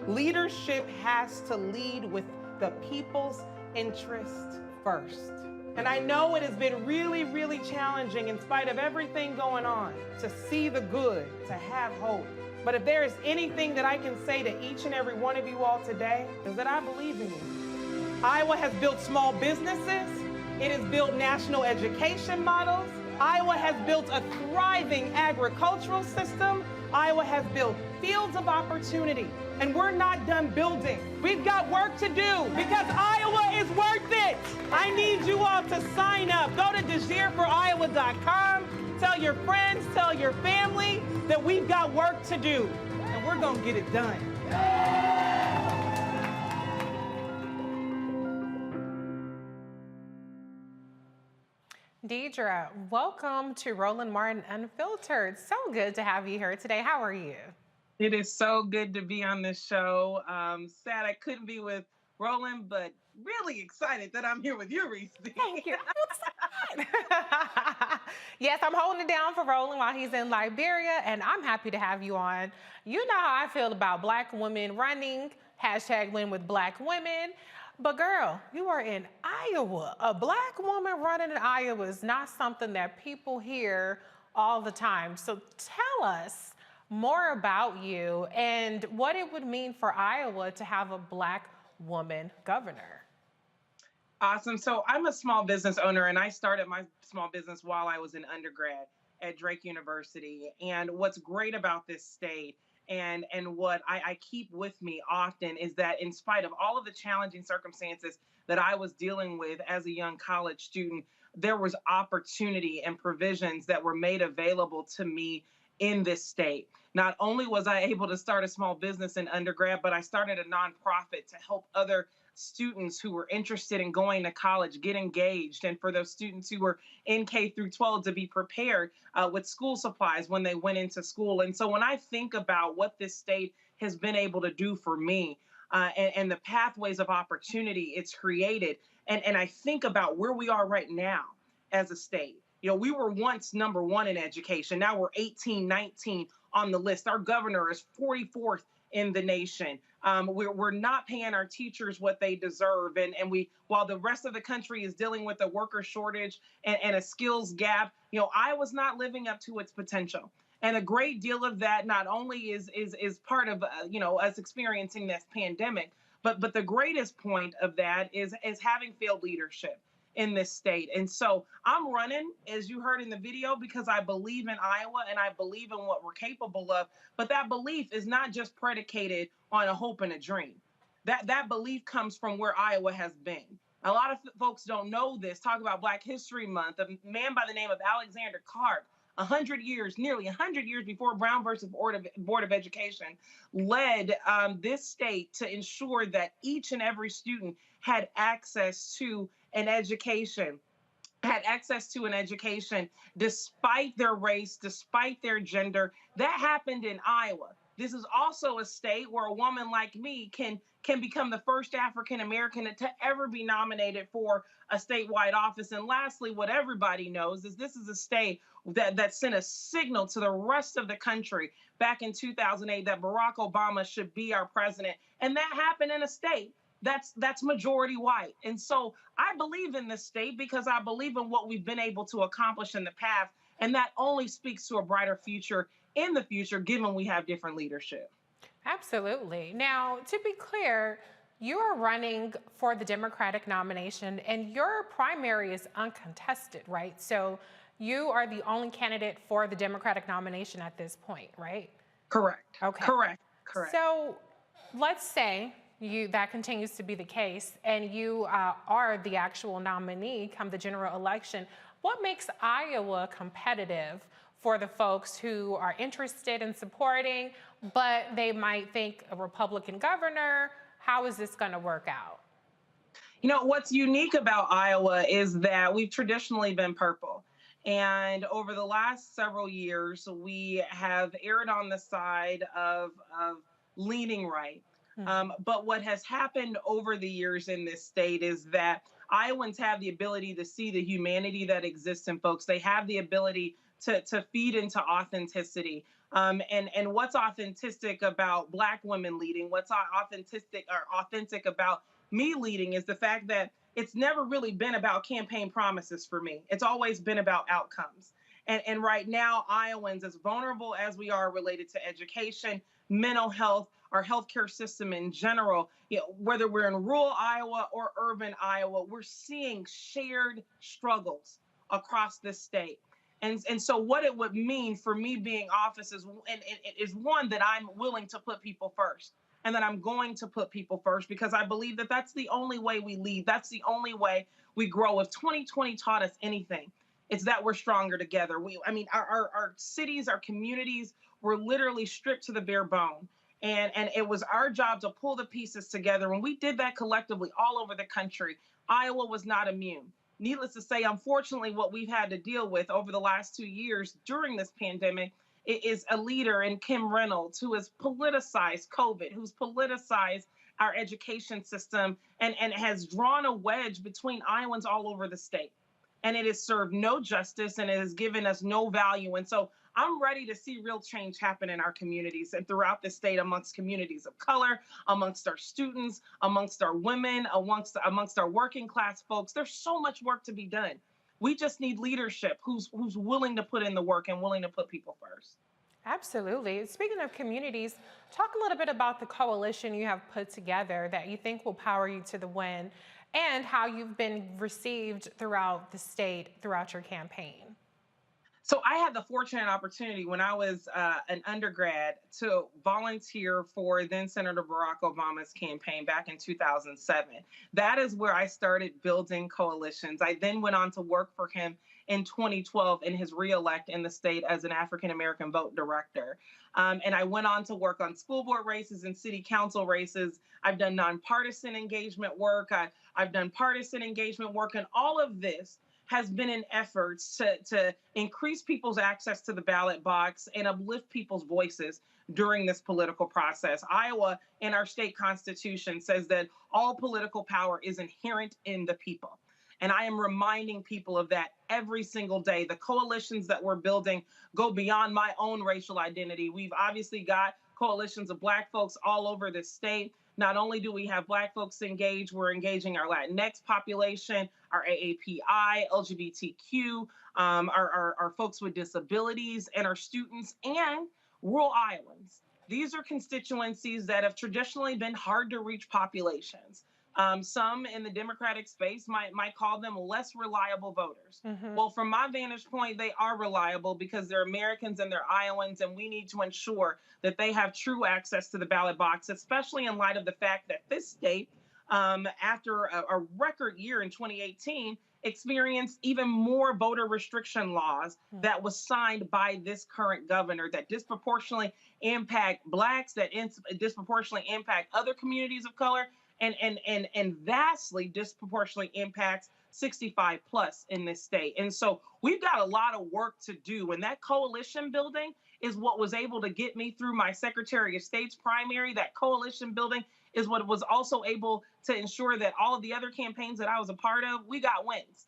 Leadership has to lead with the people's interest first. And I know it has been really, really challenging in spite of everything going on to see the good, to have hope. But if there is anything that I can say to each and every one of you all today, is that I believe in you. Iowa has built small businesses. It has built national education models. Iowa has built a thriving agricultural system. Iowa has built fields of opportunity. And we're not done building. We've got work to do because Iowa is worth it. I need you all to sign up. Go to DeGierForIowa.com. Tell your friends, tell your family that we've got work to do. And we're gonna get it done. Deidre, welcome to Roland Martin Unfiltered. So good to have you here today. How are you? It is so good to be on this show. Sad I couldn't be with Roland, but really excited that I'm here with you, Reese. Thank you. Yes, I'm holding it down for Roland while he's in Liberia, and I'm happy to have you on. You know how I feel about Black women running, #win with Black women. But girl, you are in Iowa. A Black woman running in Iowa is not something that people hear all the time. So tell us more about you and what it would mean for Iowa to have a Black woman governor. Awesome. So I'm a small business owner, and I started my small business while I was an undergrad at Drake University. And what's great about this state and what I keep with me often is that in spite of all of the challenging circumstances that I was dealing with as a young college student, there was opportunity and provisions that were made available to me in this state. Not only was I able to start a small business in undergrad, but I started a nonprofit to help other students who were interested in going to college get engaged, and for those students who were in K through 12 to be prepared with school supplies when they went into school. And so when I think about what this state has been able to do for me and the pathways of opportunity it's created, and I think about where we are right now as a state. You know, we were once number one in education. Now we're 18, 19 on the list. Our governor is 44th in the nation. We're not paying our teachers what they deserve. And while the rest of the country is dealing with a worker shortage and a skills gap, you know, Iowa's not living up to its potential. And a great deal of that not only is part of, you know, us experiencing this pandemic, but the greatest point of that is having failed leadership in this state. And so I'm running, as you heard in the video, because I believe in Iowa and I believe in what we're capable of. But that belief is not just predicated on a hope and a dream. That belief comes from where Iowa has been. A lot of folks don't know this. Talk about Black History Month. A man by the name of Alexander Clark, 100 years, nearly 100 years before Brown versus Board of Education, led this state to ensure that each and every student had access to an education, despite their race, despite their gender. That happened in Iowa. This is also a state where a woman like me can become the first African American to ever be nominated for a statewide office. And lastly, what everybody knows is this is a state that sent a signal to the rest of the country back in 2008 that Barack Obama should be our president. And that happened in a state that's majority white. And so I believe in this state because I believe in what we've been able to accomplish in the past. And that only speaks to a brighter future in the future, given we have different leadership. Absolutely. Now, to be clear, you are running for the Democratic nomination and your primary is uncontested, right? So you are the only candidate for the Democratic nomination at this point, right? Correct. Okay. Correct. So let's say that continues to be the case and you are the actual nominee come the general election. What makes Iowa competitive for the folks who are interested in supporting, but they might think a Republican governor? How is this going to work out? You know, what's unique about Iowa is that we've traditionally been purple. And over the last several years, we have erred on the side of leaning right. But what has happened over the years in this state is that Iowans have the ability to see the humanity that exists in folks. They have the ability to feed into authenticity. And what's authentic about Black women leading, what's authentic about me leading is the fact that it's never really been about campaign promises for me. It's always been about outcomes. And right now, Iowans, as vulnerable as we are related to education, mental health, our healthcare system in general, whether we're in rural Iowa or urban Iowa, we're seeing shared struggles across this state. And so what it would mean for me being office is one, that I'm willing to put people first and that I'm going to put people first because I believe that that's the only way we lead. That's the only way we grow. If 2020 taught us anything, it's that we're stronger together. Our cities, our communities were literally stripped to the bare bone. And it was our job to pull the pieces together. And we did that collectively all over the country. Iowa was not immune. Needless to say, unfortunately, what we've had to deal with over the last 2 years during this pandemic is a leader in Kim Reynolds who has politicized COVID, who's politicized our education system and has drawn a wedge between Iowans all over the state. And it has served no justice and it has given us no value. And so I'm ready to see real change happen in our communities and throughout the state amongst communities of color, amongst our students, amongst our women, amongst our working class folks. There's so much work to be done. We just need leadership who's willing to put in the work and willing to put people first. Absolutely. Speaking of communities, talk a little bit about the coalition you have put together that you think will power you to the win and how you've been received throughout the state, throughout your campaign. So I had the fortunate opportunity when I was an undergrad to volunteer for then Senator Barack Obama's campaign back in 2007. That is where I started building coalitions. I then went on to work for him in 2012 in his reelect in the state as an African-American vote director. And I went on to work on school board races and city council races. I've done nonpartisan engagement work. I've done partisan engagement work, and all of this has been an effort to increase people's access to the ballot box and uplift people's voices during this political process. Iowa, in our state constitution, says that all political power is inherent in the people. And I am reminding people of that every single day. The coalitions that we're building go beyond my own racial identity. We've obviously got coalitions of Black folks all over the state. Not only do we have Black folks engaged, we're engaging our Latinx population, our AAPI, LGBTQ, our folks with disabilities, and our students, and rural Iowans. These are constituencies that have traditionally been hard to reach populations. Some in the Democratic space might call them less reliable voters. Well, from my vantage point, they are reliable because they're Americans and they're Iowans, and we need to ensure that they have true access to the ballot box, especially in light of the fact that this state, after a record year in 2018, experienced even more voter restriction laws that was signed by this current governor that disproportionately impact Blacks, that disproportionately impact other communities of color, and vastly disproportionately impacts 65 plus in this state. And so we've got a lot of work to do. And that coalition building is what was able to get me through my Secretary of State's primary. That coalition building is what was also able to ensure that all of the other campaigns that I was a part of, we got wins.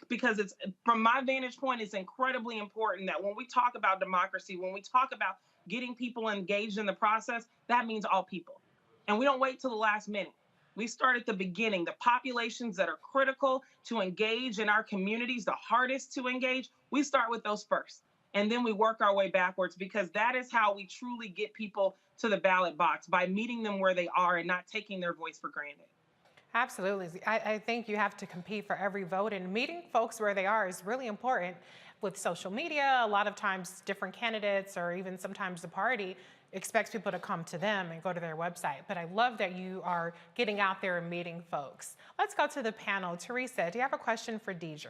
Because it's, from my vantage point, it's incredibly important that when we talk about democracy, when we talk about getting people engaged in the process, that means all people. And we don't wait till the last minute. We start at the beginning. The populations that are critical to engage in our communities, the hardest to engage, we start with those first. And then we work our way backwards, because that is how we truly get people to the ballot box, by meeting them where they are and not taking their voice for granted. Absolutely. I think you have to compete for every vote, and meeting folks where they are is really important. With social media, a lot of times different candidates, or even sometimes the party, expects people to come to them and go to their website. But I love that you are getting out there and meeting folks. Let's go to the panel. Teresa, do you have a question for Deidre?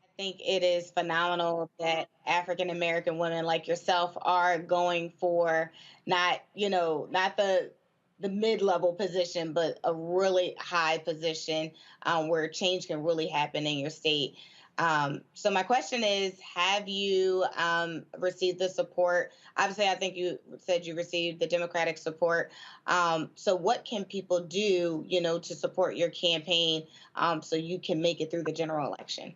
I think it is phenomenal that African American women like yourself are going for not the mid-level position, but a really high position where change can really happen in your state. So my question is, have you received the support? Obviously, I think you said you received the Democratic support. So what can people do, to support your campaign so you can make it through the general election?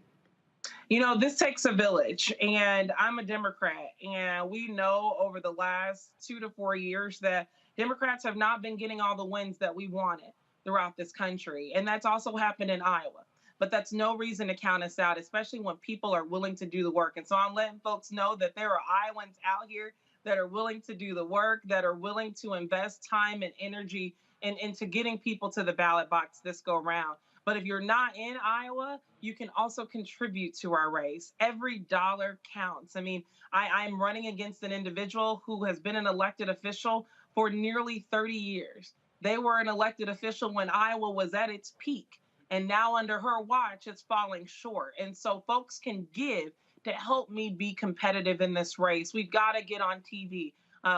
This takes a village, and I'm a Democrat, and we know over the last 2 to 4 years that Democrats have not been getting all the wins that we wanted throughout this country. And that's also happened in Iowa. But that's no reason to count us out, especially when people are willing to do the work. And so I'm letting folks know that there are Iowans out here that are willing to do the work, that are willing to invest time and energy into getting people to the ballot box this go round. But if you're not in Iowa, you can also contribute to our race. Every dollar counts. I mean, I'm running against an individual who has been an elected official for nearly 30 years. They were an elected official when Iowa was at its peak. And now under her watch, it's falling short. And so folks can give to help me be competitive in this race. We've got to get on TV.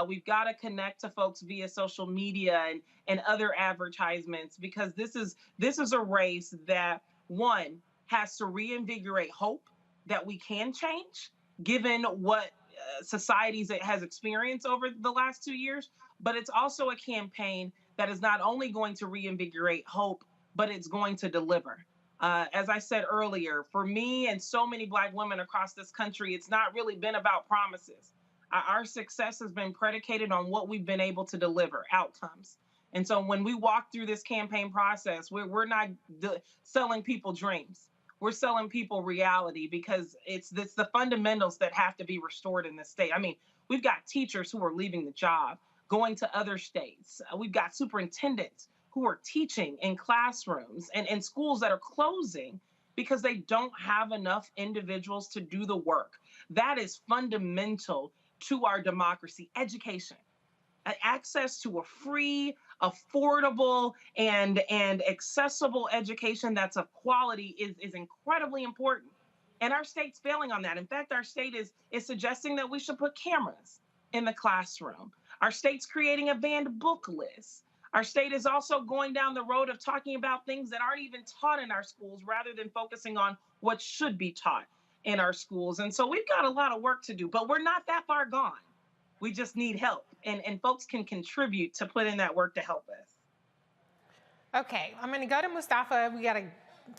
We've got to connect to folks via social media and other advertisements, because this is a race that, one, has to reinvigorate hope that we can change, given what societies it has experienced over the last 2 years. But it's also a campaign that is not only going to reinvigorate hope, but it's going to deliver. As I said earlier, for me and so many Black women across this country, it's not really been about promises. Our success has been predicated on what we've been able to deliver, outcomes. And so when we walk through this campaign process, we're not selling people dreams. We're selling people reality, because it's the fundamentals that have to be restored in this state. I mean, we've got teachers who are leaving the job, going to other states. We've got superintendents who are teaching in classrooms and schools that are closing because they don't have enough individuals to do the work. That is fundamental to our democracy. Education, access to a free, affordable, and accessible education that's of quality is incredibly important. And our state's failing on that. In fact, our state is suggesting that we should put cameras in the classroom. Our state's creating a banned book list. Our state is also going down the road of talking about things that aren't even taught in our schools, rather than focusing on what should be taught in our schools. And so we've got a lot of work to do, but we're not that far gone. We just need help, and folks can contribute to put in that work to help us. Okay, I'm going to go to Mustafa. We got to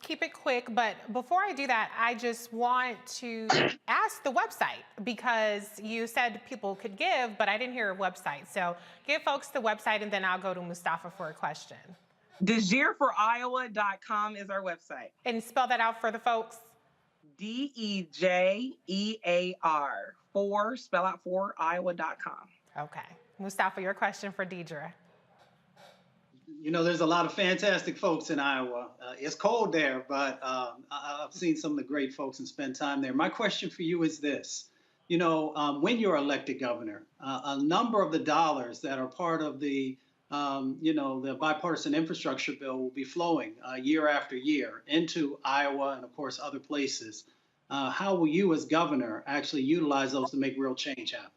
keep it quick, but before I do that, I just want to ask the website, because you said people could give, but I didn't hear a website. So give folks the website, and then I'll go to Mustafa for a question. DeJearForIowa.com is our website. And spell that out for the folks. DEJEAR, spell out for Iowa.com. Okay. Mustafa, your question for Deidre. There's a lot of fantastic folks in Iowa. It's cold there, but I've seen some of the great folks and spent time there. My question for you is this. When you're elected governor, a number of the dollars that are part of the bipartisan infrastructure bill will be flowing year after year into Iowa and, of course, other places. How will you as governor actually utilize those to make real change happen?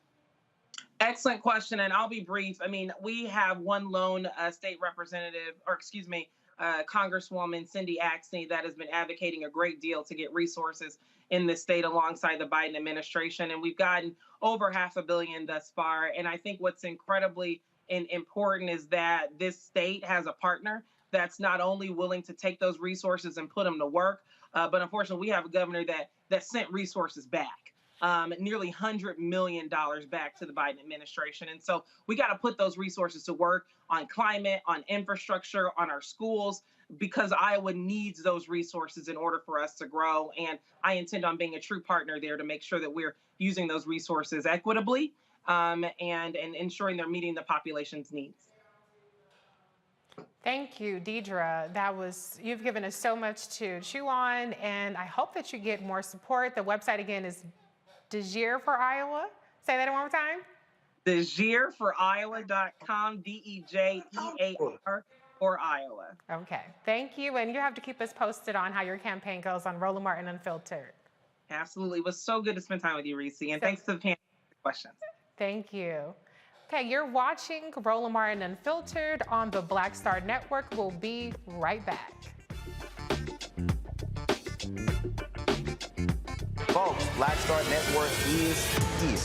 Excellent question, and I'll be brief. I mean, we have one lone state representative, Congresswoman Cindy Axne, that has been advocating a great deal to get resources in the state alongside the Biden administration, and we've gotten over $500 million thus far. And I think what's incredibly important is that this state has a partner that's not only willing to take those resources and put them to work, but unfortunately, we have a governor that sent resources back. nearly $100 million back to the Biden administration. And so we got to put those resources to work on climate, on infrastructure, on our schools, because Iowa needs those resources in order for us to grow. And I intend on being a true partner there to make sure that we're using those resources equitably and ensuring they're meeting the population's needs. Thank you, Deidre. You've given us so much to chew on, and I hope that you get more support. The website again is DeJear for Iowa. Say that one more time. DeJearforIowa.com, DEJEAR for Iowa. Okay, thank you. And you have to keep us posted on how your campaign goes on Roland Martin Unfiltered. Absolutely. It was so good to spend time with you, Reese. And thanks to the panel for the questions. Thank you. Okay, you're watching Roland Martin Unfiltered on the Black Star Network. We'll be right back. Folks, Black Star Network is here.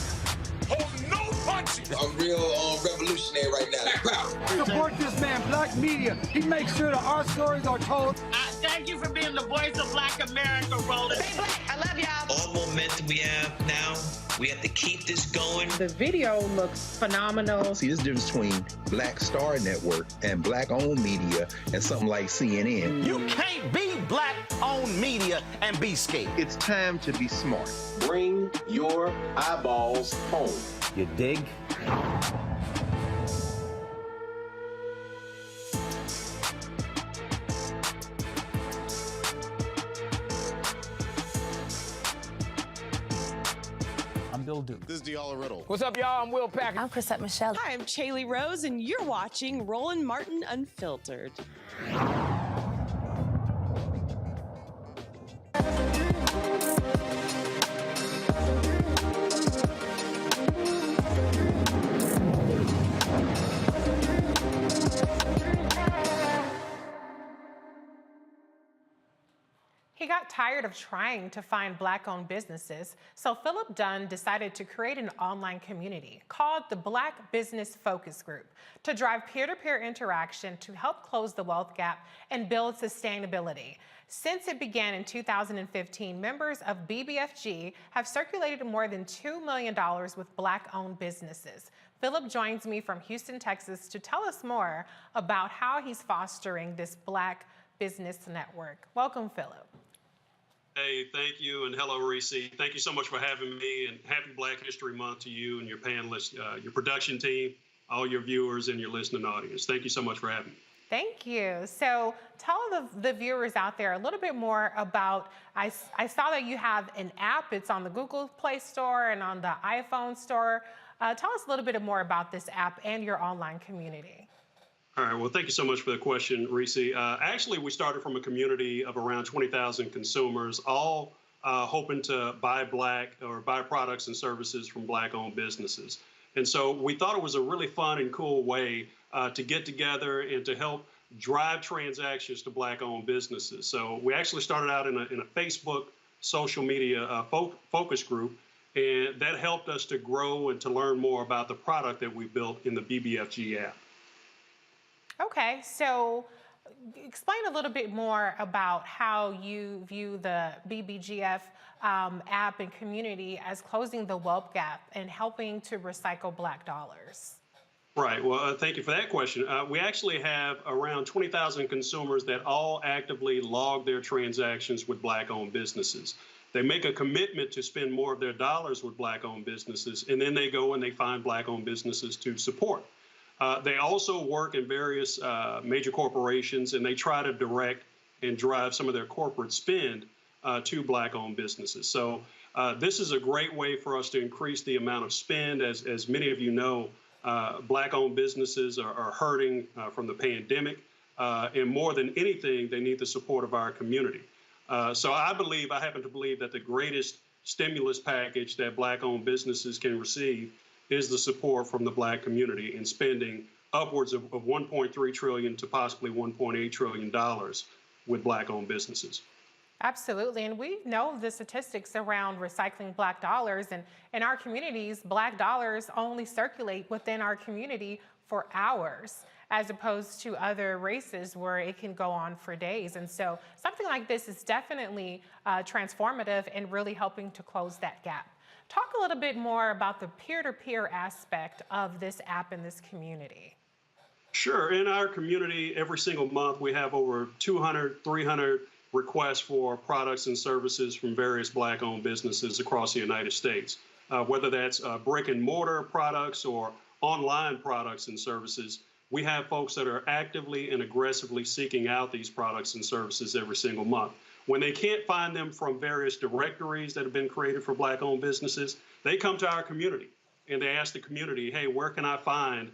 Hold no punches. I'm real revolutionary right now. Support this man, Black Media. He makes sure that our stories are told. Thank you for being the voice of Black America, Roland. Stay black. I love y'all. All momentum we have now, we have to keep this going. The video looks phenomenal. See, there's a difference between Black Star Network and Black-owned media and something like CNN. You can't be Black-owned media and be scared. It's time to be smart. Bring your eyeballs home. You dig? Bill Duke. This is Diala Riddle. What's up, y'all? I'm Will Packer. I'm Chrisette Michelle. Hi, I'm Chaley Rose, and you're watching Roland Martin Unfiltered. He got tired of trying to find Black-owned businesses, so Philip Dunn decided to create an online community called the Black Business Focus Group to drive peer-to-peer interaction to help close the wealth gap and build sustainability. Since it began in 2015, members of BBFG have circulated more than $2 million with Black-owned businesses. Philip joins me from Houston, Texas to tell us more about how he's fostering this Black business network. Welcome, Philip. Hey, thank you, and hello, Reese. Thank you so much for having me, and happy Black History Month to you and your panelists, your production team, all your viewers, and your listening audience. Thank you so much for having me. Thank you. So tell the viewers out there a little bit more about, I saw that you have an app. It's on the Google Play Store and on the iPhone store. Tell us a little bit more about this app and your online community. All right, well, thank you so much for the question, Reese. Actually, we started from a community of around 20,000 consumers, all hoping to buy Black or buy products and services from Black-owned businesses. And so we thought it was a really fun and cool way to get together and to help drive transactions to Black-owned businesses. So we actually started out in a Facebook social media focus group, and that helped us to grow and to learn more about the product that we built in the BBFG app. Okay, so explain a little bit more about how you view the BBGF app and community as closing the wealth gap and helping to recycle Black dollars. Right. Well, thank you for that question. We actually have around 20,000 consumers that all actively log their transactions with Black-owned businesses. They make a commitment to spend more of their dollars with Black-owned businesses, and then they go and they find Black-owned businesses to support. They also work in various major corporations, and they try to direct and drive some of their corporate spend to Black-owned businesses. So this is a great way for us to increase the amount of spend. As many of you know, Black-owned businesses are hurting from the pandemic, and more than anything, they need the support of our community. So I happen to believe that the greatest stimulus package that Black-owned businesses can receive is the support from the Black community in spending upwards of $1.3 trillion to possibly $1.8 trillion with Black-owned businesses. Absolutely, and we know the statistics around recycling Black dollars, and in our communities, Black dollars only circulate within our community for hours, as opposed to other races where it can go on for days. And so something like this is definitely transformative and really helping to close that gap. Talk a little bit more about the peer-to-peer aspect of this app in this community. Sure. In our community, every single month, we have over 200, 300 requests for products and services from various Black-owned businesses across the United States, whether that's brick and mortar products or online products and services. We have folks that are actively and aggressively seeking out these products and services every single month. When they can't find them from various directories that have been created for Black-owned businesses, they come to our community and they ask the community, hey, where can I find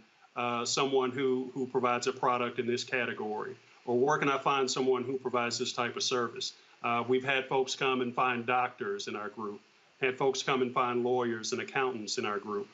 someone who provides a product in this category? Or where can I find someone who provides this type of service? We've had folks come and find doctors in our group, had folks come and find lawyers and accountants in our group,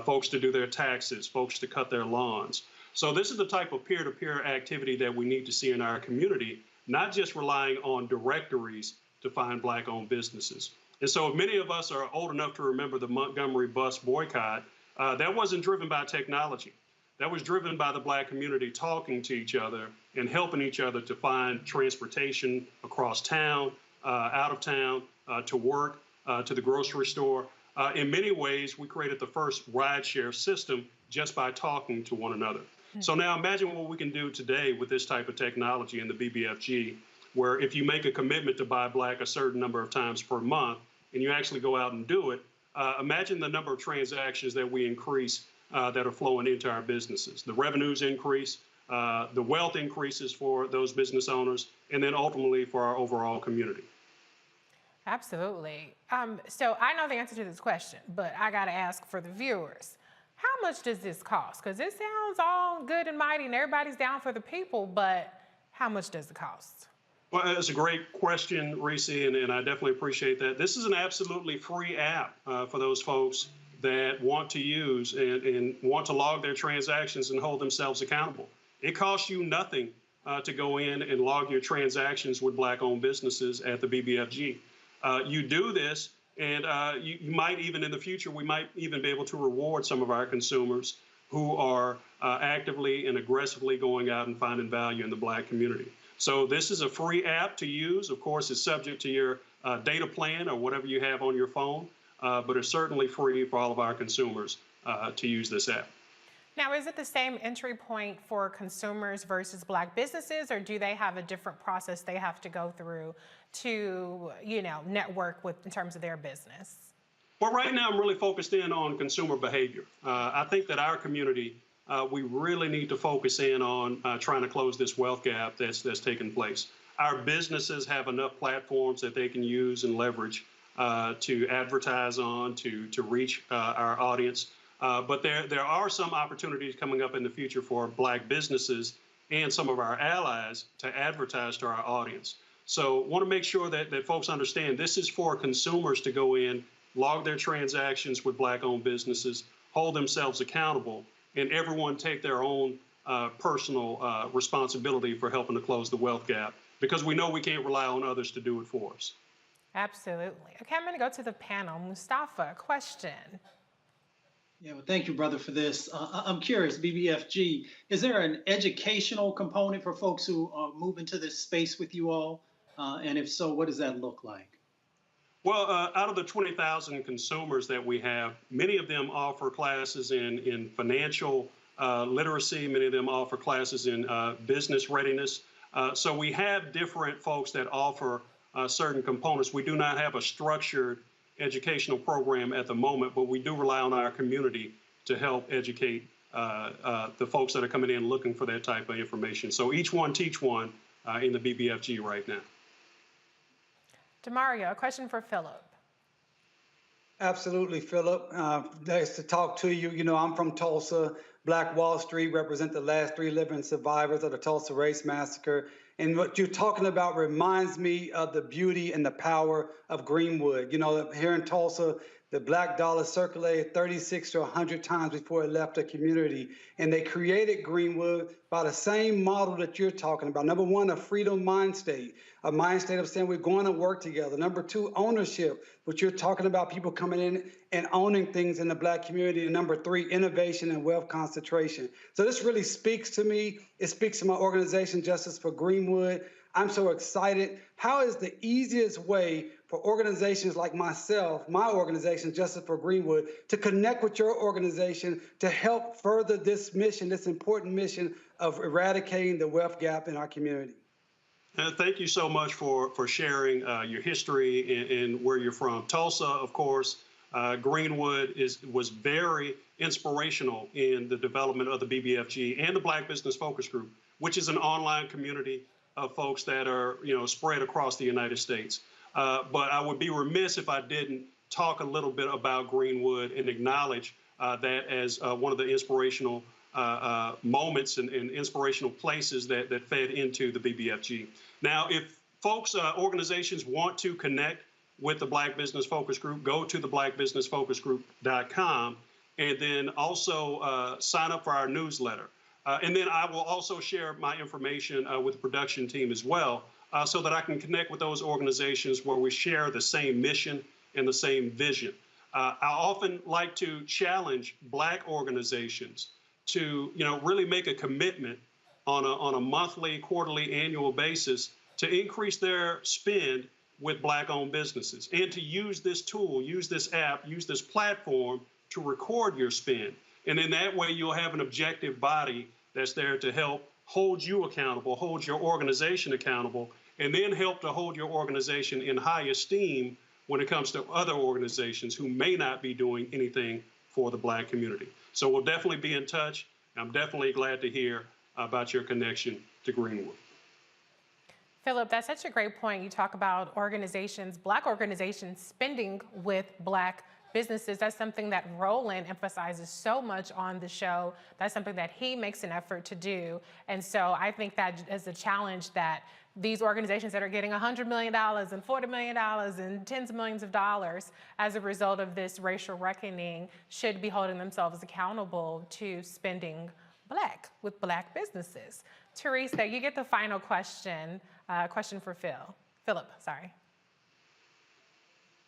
folks to do their taxes, folks to cut their lawns. So this is the type of peer-to-peer activity that we need to see in our community, not just relying on directories to find Black-owned businesses. And so if many of us are old enough to remember the Montgomery bus boycott, that wasn't driven by technology. That was driven by the Black community talking to each other and helping each other to find transportation across town, out of town, to work, to the grocery store. In many ways, we created the first rideshare system just by talking to one another. So now imagine what we can do today with this type of technology in the BBFG, where if you make a commitment to buy Black a certain number of times per month and you actually go out and do it, imagine the number of transactions that we increase that are flowing into our businesses. The revenues increase, the wealth increases for those business owners, and then ultimately for our overall community. Absolutely. So I know the answer to this question, but I got to ask for the viewers. How much does this cost? Because it sounds all good and mighty and everybody's down for the people, but how much does it cost? Well, it's a great question, Reese, and I definitely appreciate that. This is an absolutely free app for those folks that want to use and want to log their transactions and hold themselves accountable. It costs you nothing to go in and log your transactions with Black-owned businesses at the BBFG. You do this, and you might even in the future, we might even be able to reward some of our consumers who are actively and aggressively going out and finding value in the Black community. So this is a free app to use. Of course, it's subject to your data plan or whatever you have on your phone, but it's certainly free for all of our consumers to use this app. Now, is it the same entry point for consumers versus Black businesses, or do they have a different process they have to go through to, network with in terms of their business? Well, right now I'm really focused in on consumer behavior. I think that our community, we really need to focus in on trying to close this wealth gap that's taken place. Our businesses have enough platforms that they can use and leverage to advertise on, to reach our audience. But there are some opportunities coming up in the future for Black businesses and some of our allies to advertise to our audience. So want to make sure that folks understand this is for consumers to go in, log their transactions with Black-owned businesses, hold themselves accountable, and everyone take their own personal responsibility for helping to close the wealth gap, because we know we can't rely on others to do it for us. Absolutely. Okay, I'm going to go to the panel. Mustafa, question. Yeah, well, thank you, brother, for this. I'm curious, BBFG, is there an educational component for folks who move into this space with you all? And if so, what does that look like? Well, out of the 20,000 consumers that we have, many of them offer classes in financial literacy. Many of them offer classes in business readiness. So we have different folks that offer certain components. We do not have a structured educational program at the moment, but we do rely on our community to help educate the folks that are coming in looking for that type of information. So each one teach one in the BBFG right now. Demario, a question for Philip. Absolutely, Philip. Nice to talk to you. You know, I'm from Tulsa. Black Wall Street represent the last 3 living survivors of the Tulsa Race Massacre. And what you're talking about reminds me of the beauty and the power of Greenwood. You know, here in Tulsa, the black dollar circulated 36 to 100 times before it left the community. And they created Greenwood by the same model that you're talking about. Number one, a freedom mind state, a mind state of saying we're going to work together. Number two, ownership, which you're talking about people coming in and owning things in the Black community. And number three, innovation and wealth concentration. So this really speaks to me. It speaks to my organization, Justice for Greenwood. I'm so excited. How is the easiest way for organizations like myself, my organization, Justice for Greenwood, to connect with your organization to help further this mission, this important mission of eradicating the wealth gap in our community. Thank you so much for sharing your history and where you're from. Tulsa, of course, Greenwood was very inspirational in the development of the BBFG and the Black Business Focus Group, which is an online community of folks that are spread across the United States. But I would be remiss if I didn't talk a little bit about Greenwood and acknowledge that as one of the inspirational moments and inspirational places that fed into the BBFG. Now, if folks, organizations want to connect with the Black Business Focus Group, go to the blackbusinessfocusgroup.com and then also sign up for our newsletter. And then I will also share my information with the production team as well, so that I can connect with those organizations where we share the same mission and the same vision. I often like to challenge Black organizations to really make a commitment on a monthly, quarterly, annual basis to increase their spend with Black-owned businesses and to use this tool, use this app, use this platform to record your spend. And in that way, you'll have an objective body that's there to help hold you accountable, hold your organization accountable, and then help to hold your organization in high esteem when it comes to other organizations who may not be doing anything for the Black community. So we'll definitely be in touch. I'm definitely glad to hear about your connection to Greenwood. Philip, that's such a great point. You talk about organizations, Black organizations spending with Black businesses. That's something that Roland emphasizes so much on the show. That's something that he makes an effort to do. And so I think that is a challenge that these organizations that are getting $100 million and $40 million and tens of millions of dollars as a result of this racial reckoning should be holding themselves accountable to spending with Black businesses. Teresa, you get the final question, question for Philip, sorry.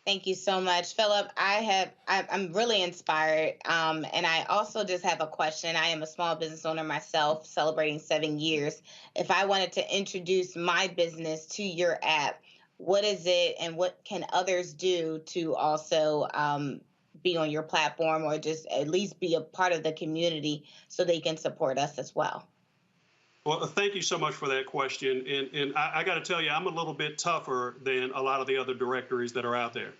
Thank you so much, Philip. I'm really inspired. And I also just have a question. I am a small business owner myself, celebrating 7 years. If I wanted to introduce my business to your app, what is it and what can others do to also be on your platform or just at least be a part of the community so they can support us as well? Well, thank you so much for that question. And I got to tell you, I'm a little bit tougher than a lot of the other directories that are out there.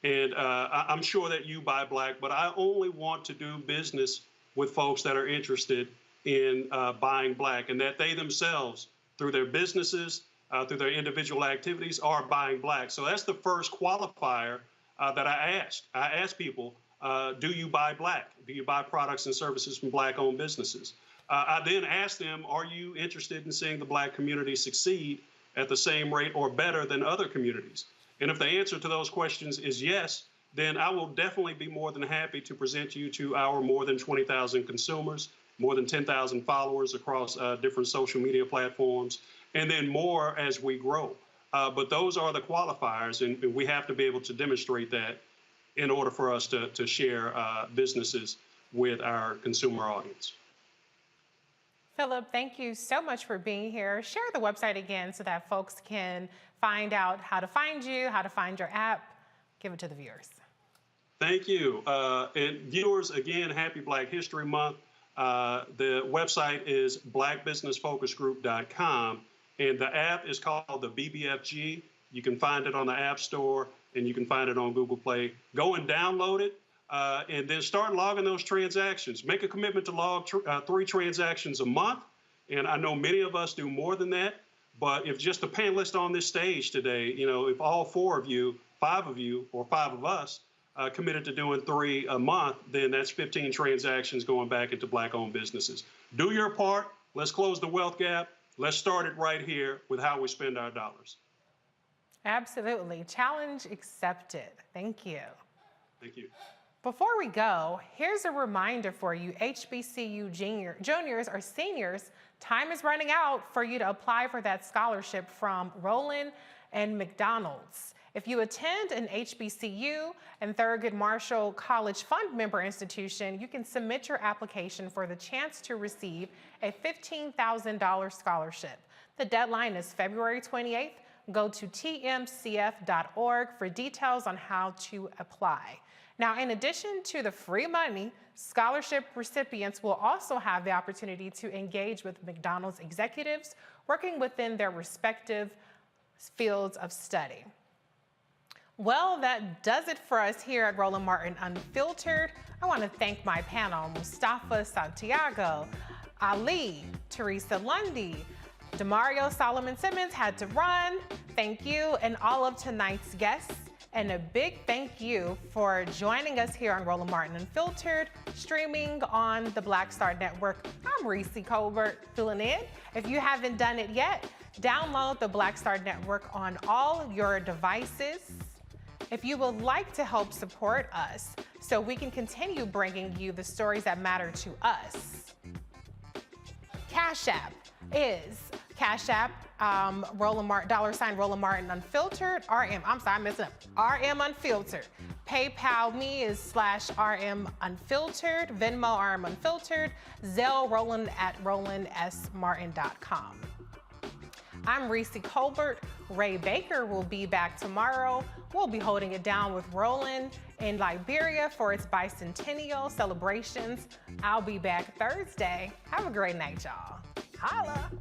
And I'm sure that you buy Black, but I only want to do business with folks that are interested in buying Black and that they themselves, through their businesses, through their individual activities, are buying Black. So that's the first qualifier that I ask. I ask people, do you buy Black? Do you buy products and services from Black-owned businesses? I then ask them, are you interested in seeing the Black community succeed at the same rate or better than other communities? And if the answer to those questions is yes, then I will definitely be more than happy to present you to our more than 20,000 consumers, more than 10,000 followers across different social media platforms, and then more as we grow. But those are the qualifiers, and we have to be able to demonstrate that in order for us to share businesses with our consumer audience. Philip, thank you so much for being here. Share the website again so that folks can find out how to find you, how to find your app. Give it to the viewers. Thank you. And viewers, again, happy Black History Month. The website is blackbusinessfocusgroup.com, and the app is called the BBFG. You can find it on the App Store, and you can find it on Google Play. Go and download it. And then start logging those transactions. Make a commitment to log 3 transactions a month. And I know many of us do more than that. But if just the panelists on this stage today, if all 4 of you, 5 of you, or 5 of us committed to doing 3 a month, then that's 15 transactions going back into Black-owned businesses. Do your part. Let's close the wealth gap. Let's start it right here with how we spend our dollars. Absolutely. Challenge accepted. Thank you. Thank you. Before we go, here's a reminder for you, HBCU juniors or seniors, time is running out for you to apply for that scholarship from Roland and McDonald's. If you attend an HBCU and Thurgood Marshall College Fund member institution, you can submit your application for the chance to receive a $15,000 scholarship. The deadline is February 28th Go to tmcf.org for details on how to apply. Now, in addition to the free money, scholarship recipients will also have the opportunity to engage with McDonald's executives working within their respective fields of study. Well, that does it for us here at Roland Martin Unfiltered. I want to thank my panel, Mustafa Santiago, Ali, Teresa Lundy, Demario Solomon Simmons had to run. Thank you, and all of tonight's guests. And a big thank you for joining us here on Roland Martin Unfiltered, streaming on the Black Star Network. I'm Reese Colbert filling in. If you haven't done it yet, download the Black Star Network on all your devices. If you would like to help support us so we can continue bringing you the stories that matter to us, Cash App is Cash App, Roland Martin Unfiltered, RM Unfiltered. PayPal me is /RM Unfiltered, Venmo RM Unfiltered, Zelle Roland at RolandSMartin.com. I'm Reese Colbert. Ray Baker will be back tomorrow. We'll be holding it down with Roland in Liberia for its bicentennial celebrations. I'll be back Thursday. Have a great night, y'all. Holla.